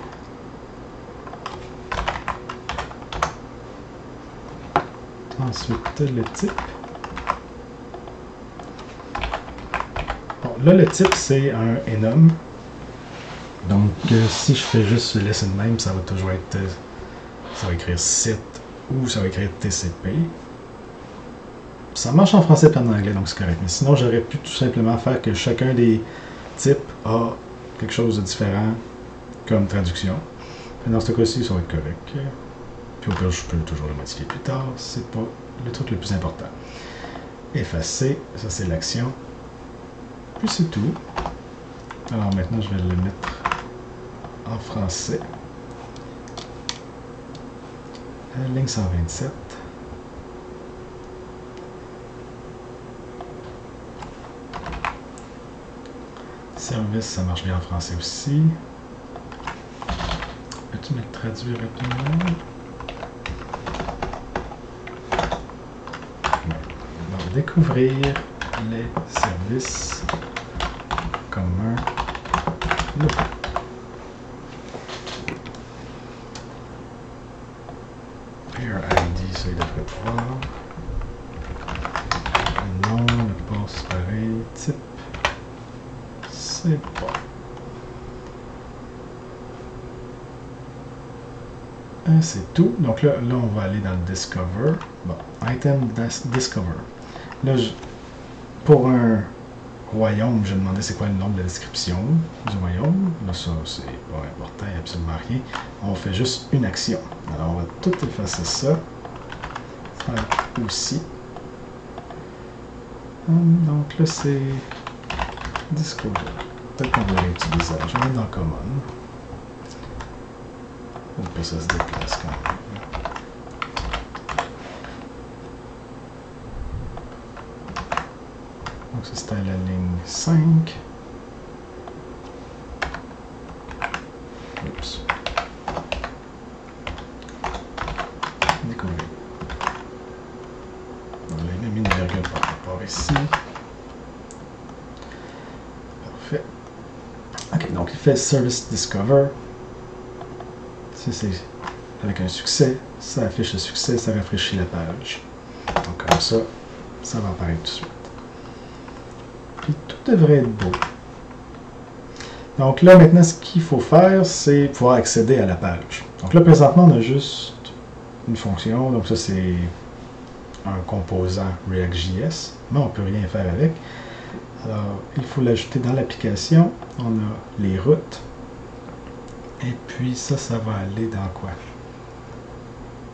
Speaker 1: Ensuite, le type. Bon, là, le type, c'est un enum. Donc, si je fais juste le listen name, ça va toujours être... ça va écrire set ou ça va écrire TCP. Ça marche en français et en anglais, donc c'est correct. Mais sinon, j'aurais pu tout simplement faire que chacun des types a quelque chose de différent comme traduction. Mais dans ce cas-ci, ça va être correct. Puis au pire, je peux toujours le modifier plus tard. C'est pas le truc le plus important. Effacer, ça c'est l'action. Puis c'est tout. Alors maintenant, je vais le mettre en français. Ligne 127. Service, ça marche bien en français aussi. Peux-tu me le traduire rapidement? On va découvrir les services communs locaux. Peer ID, ça il devrait pouvoir. Le nom, le port c'est pareil. Type. C'est bon. C'est tout. Donc là, on va aller dans le Discover. Bon, Item Discover. Là, pour un royaume, je demandais c'est quoi le nom de la description du royaume. Là, ça, c'est pas important, il n'y a absolument rien. On fait juste une action. Alors, on va tout effacer ça. Faire aussi. Donc là, c'est Discover. Peut-être qu'on va l'utiliser. Je vais mettre dans Common. Puis ça se déplace quand même. Donc ça c'était à la ligne 5. Oups. Découvrir. Donc là il a mis une virgule par rapport ici. Parfait. Ok, donc il fait Service Discover. Si c'est avec un succès, ça affiche le succès, ça rafraîchit la page. Donc comme ça, ça va apparaître tout de suite. Puis tout devrait être beau. Donc là, maintenant, ce qu'il faut faire, c'est pouvoir accéder à la page. Donc là, présentement, on a juste une fonction. Donc ça, c'est un composant React.js, mais on ne peut rien faire avec. Alors, il faut l'ajouter dans l'application. On a les routes. Et puis ça, ça va aller dans quoi?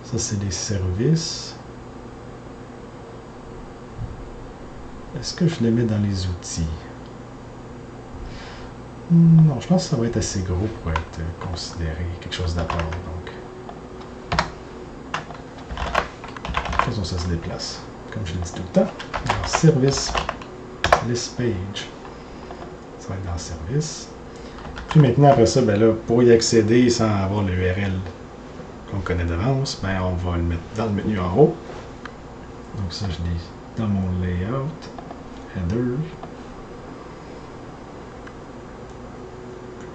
Speaker 1: Ça, c'est des services. Est-ce que je les mets dans les outils? Non, je pense que ça va être assez gros pour être considéré quelque chose d'à part. Donc, façon, ça se déplace, comme je le dis tout le temps. Alors, service, list page. Ça va être dans service. Puis maintenant, après ça, ben là, pour y accéder sans avoir l'URL qu'on connaît d'avance, ben on va le mettre dans le menu en haut. Donc ça, je l'ai dans mon layout, header.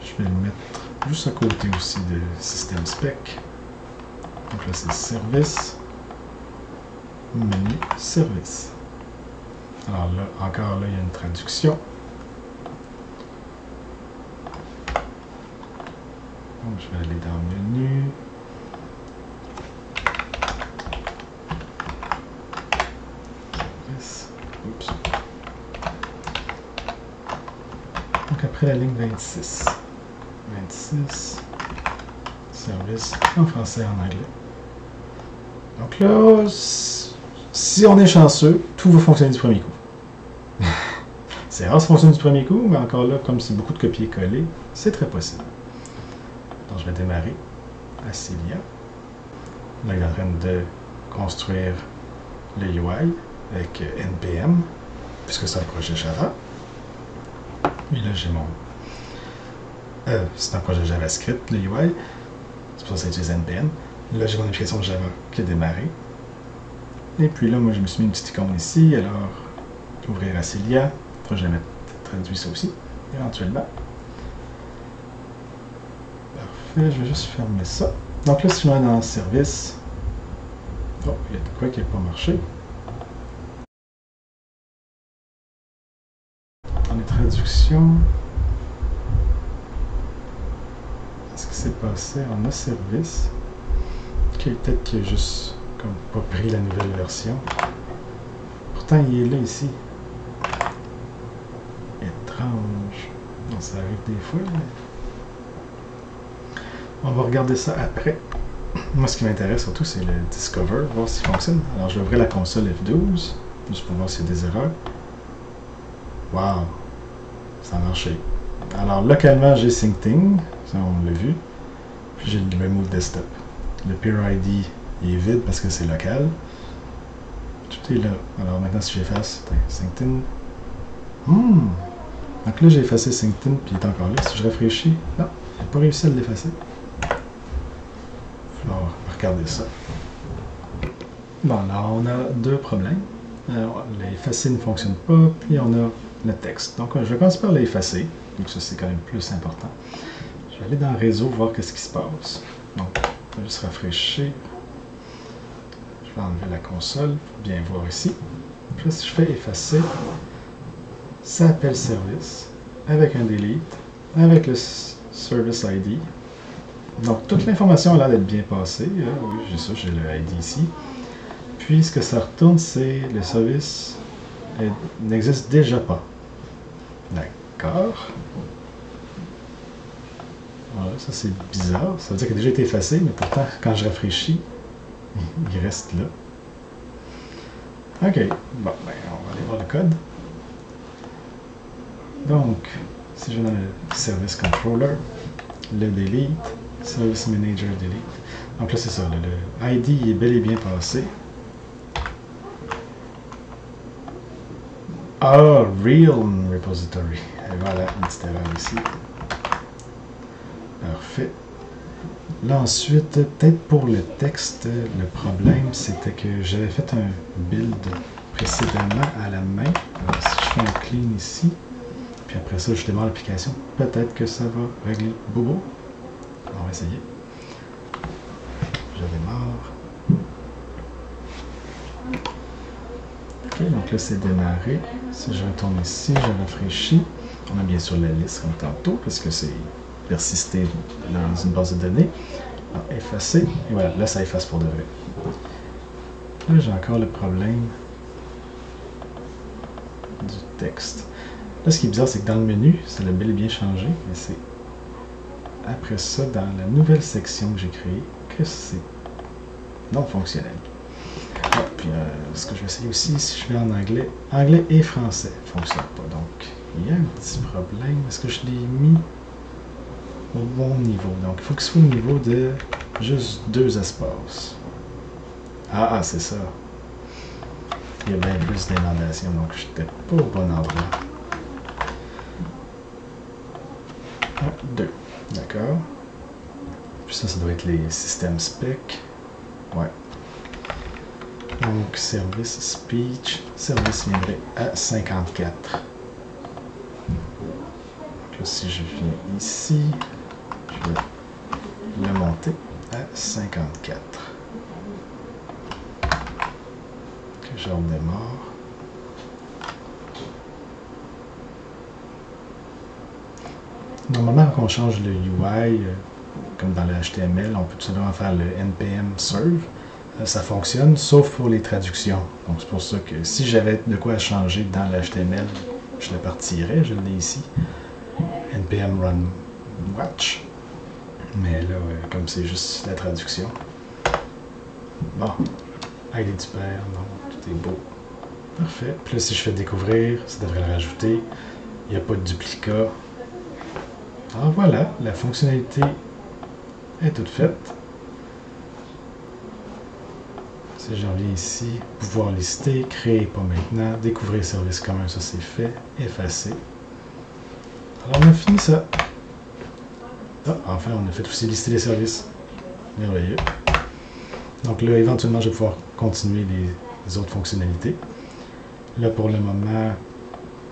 Speaker 1: Je vais le mettre juste à côté aussi de système spec. Donc là, c'est service, menu, service. Alors là, encore là, il y a une traduction. Donc, je vais aller dans le menu. Oups. Donc après la ligne 26. 26. Service en français et en anglais. Donc là, si on est chanceux, tout va fonctionner du premier coup. C'est rare que ça fonctionne du premier coup, mais encore là, comme c'est beaucoup de copier-coller, c'est très possible. Donc je vais démarrer Acelia. Là, il est en train de construire le UI avec NPM, puisque c'est un projet Java. Et là, j'ai mon... c'est un projet JavaScript, le UI. C'est pour ça que ça utilise NPM. Là, j'ai mon application Java qui a démarré. Et puis là, moi, je me suis mis une petite icône ici. Alors, ouvrir Acelia. Après, je vais mettre traduire ça aussi, éventuellement. Parfait, je vais juste fermer ça. Donc là, si je vais dans service... Oh, il y a de quoi qui n'a pas marché. Dans les traductions... Qu'est-ce qui s'est passé? On a service. Ok, peut-être qu'il a juste comme pas pris la nouvelle version. Pourtant, il est là ici. Étrange. Bon, ça arrive des fois, mais... On va regarder ça après. Moi, ce qui m'intéresse surtout, c'est le Discover, voir s'il fonctionne. Alors, je vais ouvrir la console F12, juste pour voir s'il y a des erreurs. Wow! Ça a marché. Alors, localement, j'ai Syncting, ça on l'a vu. Puis j'ai le Remove Desktop. Le Peer ID il est vide parce que c'est local. Tout est là. Alors maintenant, si j'efface Syncting. Donc là, j'ai effacé Syncting, puis il est encore là. Si je rafraîchis, non, j'ai pas réussi à l'effacer. Alors, regardez ça. Bon, alors on a deux problèmes. Alors, l'effacer ne fonctionne pas, puis on a le texte. Donc, je vais commencer par l'effacer. Donc, ça, c'est quand même plus important. Je vais aller dans le réseau, voir qu'est-ce qui se passe. Donc, je vais juste rafraîchir. Je vais enlever la console pour bien voir ici. Puis là, si je fais effacer, ça appelle service avec un delete, avec le service ID. Donc, toute l'information a l'air d'être bien passée. Oui, j'ai ça, j'ai le ID ici. Puis, ce que ça retourne, c'est le service n'existe déjà pas. D'accord. Voilà, ça c'est bizarre. Ça veut dire qu'il a déjà été effacé, mais pourtant, quand je rafraîchis, il reste là. OK. Bon, ben, on va aller voir le code. Donc, si je vais dans le Service Controller, le Delete, Service Manager Delete. Donc là, c'est ça. Le ID il est bel et bien passé. Ah, Real Repository. Et voilà, une petite erreur ici. Parfait. Là, ensuite, peut-être pour le texte, le problème, c'était que j'avais fait un build précédemment à la main. Alors, si je fais un clean ici, puis après ça, je démarre l'application, peut-être que ça va régler bobo. On va essayer. Je démarre. Ok, donc là, c'est démarré. Si je retourne ici, je rafraîchis. On a bien sûr la liste comme tantôt, parce que c'est persisté dans une base de données. Alors, effacer. Et voilà, là, ça efface pour de vrai. Là, j'ai encore le problème du texte. Là, ce qui est bizarre, c'est que dans le menu, ça l'a bel et bien changé, mais c'est après ça, dans la nouvelle section que j'ai créée, que c'est non fonctionnel. Ah, puis, ce que je vais essayer aussi, si je vais en anglais, anglais et français ne fonctionnent pas. Donc, il y a un petit problème. Est-ce que je l'ai mis au bon niveau? Donc, il faut qu'il soit au niveau de juste 2 espaces. Ah, c'est ça. il y a bien plus d'inondations, donc je n'étais pas au bon endroit. 1, 2. D'accord. Puis ça doit être les systèmes spec. Ouais. Donc, service speech. Service viendrait à 54. Donc là, si je viens ici, je vais le monter à 54. Que je redémarre. Normalement, quand on change le UI, comme dans le HTML, on peut tout simplement faire le npm serve. Ça fonctionne, sauf pour les traductions. Donc c'est pour ça que si j'avais de quoi changer dans le HTML, je le partirais, je l'ai ici. npm run watch. Mais là, comme c'est juste la traduction. Bon, ID du père, non, tout est beau. Parfait. Puis là, si je fais découvrir, ça devrait le rajouter. Il n'y a pas de duplicat. Alors voilà, la fonctionnalité est toute faite. Si je reviens ici, pouvoir lister, créer pas maintenant, découvrir service commun, ça c'est fait, effacer. Alors on a fini ça. Ah, enfin on a fait aussi lister les services. Merveilleux. Donc là éventuellement je vais pouvoir continuer les autres fonctionnalités. Là pour le moment,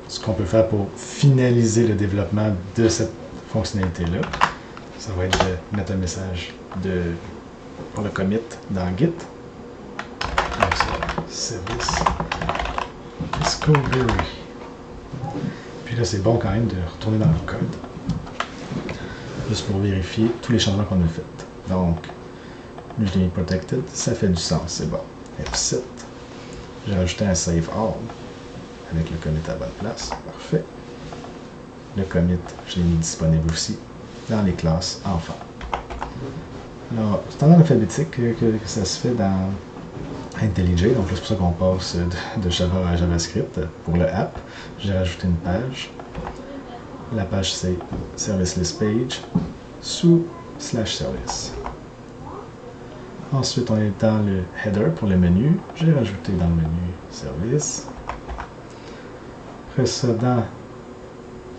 Speaker 1: ce qu'on peut faire pour finaliser le développement de cette fonctionnalité-là, ça va être de mettre un message pour le commit dans Git. Donc c'est service discovery. Puis là c'est bon quand même de retourner dans le code, juste pour vérifier tous les changements qu'on a fait. Donc, usually protected, ça fait du sens, c'est bon. F7, j'ai rajouté un save all avec le commit à la bonne place, parfait. Le commit, je l'ai mis disponible aussi dans les classes enfants. Alors, c'est en ordre alphabétique que ça se fait dans IntelliJ, donc c'est pour ça qu'on passe de Java à JavaScript. Pour le app, j'ai rajouté une page. La page c'est Service List Page sous /service. Ensuite, on est dans le header pour le menu. J'ai rajouté dans le menu Service. Après ça, dans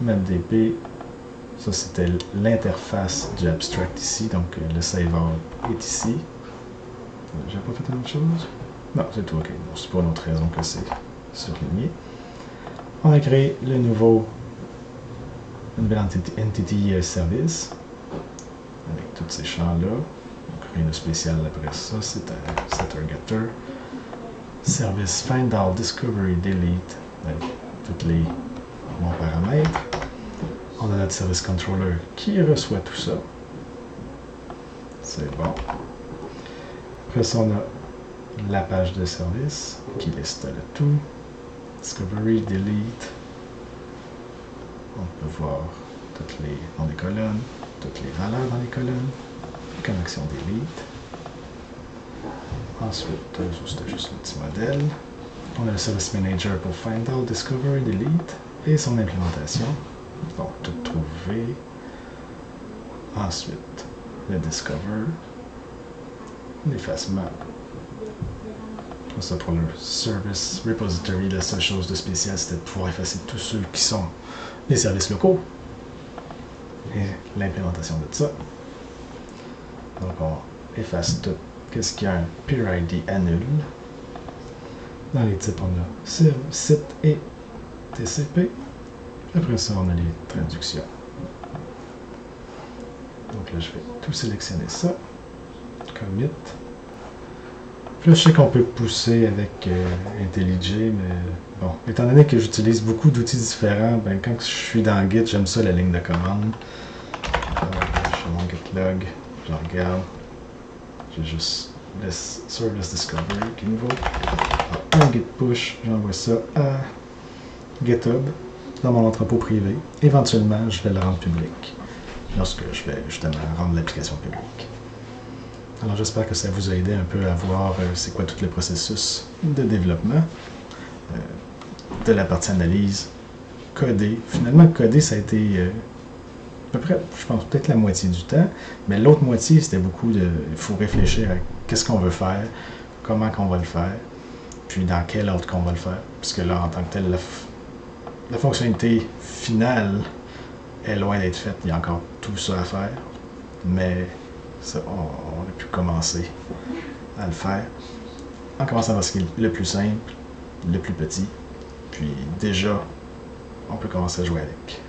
Speaker 1: MapDB, ça c'était l'interface du abstract ici, donc le save all est ici. J'ai pas fait une autre chose? Non, c'est tout ok. Bon, c'est pour une autre raison que c'est surligné. On a créé le nouveau Entity Service avec tous ces champs-là. Rien de spécial après ça, c'est un setter-getter. Service Find All, Discovery, Delete, avec tous les bons paramètres. On a notre Service Controller qui reçoit tout ça. C'est bon. Après ça, on a la page de service qui liste le tout. Discovery, Delete. On peut voir toutes les noms des colonnes, toutes les valeurs dans les colonnes. Connexion Delete. Ensuite, c'était juste un petit modèle. On a le Service Manager pour Find All, Discovery, Delete et son implémentation. Donc, tout trouver. Ensuite, le Discover. L'effacement. Ça pour le Service Repository, la seule chose de spécial, c'était de pouvoir effacer tous ceux qui sont les services locaux. Et l'implémentation de ça. Donc on efface tout. Qu'est-ce qu'il y a un peer ID annule. Dans les types, on a site et TCP. Après ça, on a les traductions. Donc là, je vais tout sélectionner ça. Commit. Puis là, je sais qu'on peut pousser avec IntelliJ, mais bon, étant donné que j'utilise beaucoup d'outils différents, ben, quand je suis dans Git, j'aime ça la ligne de commande. Je fais mon git log, je regarde, j'ai juste le Service Discovery qui est nouveau. Alors, un git push, j'envoie ça à GitHub, dans mon entrepôt privé. Éventuellement, je vais le rendre public, lorsque je vais justement rendre l'application publique. Alors j'espère que ça vous a aidé un peu à voir c'est quoi tout le processus de développement, de la partie analyse, coder. Finalement, coder, ça a été à peu près, je pense, peut-être la moitié du temps, mais l'autre moitié, c'était beaucoup de, il faut réfléchir à qu'est-ce qu'on veut faire, comment qu'on va le faire. puis dans quel ordre qu'on va le faire. Puisque là, en tant que tel, la fonctionnalité finale est loin d'être faite. Il y a encore tout ça à faire. Mais ça, on a pu commencer à le faire. En commençant par ce qui est le plus simple, le plus petit. Puis déjà, on peut commencer à jouer avec.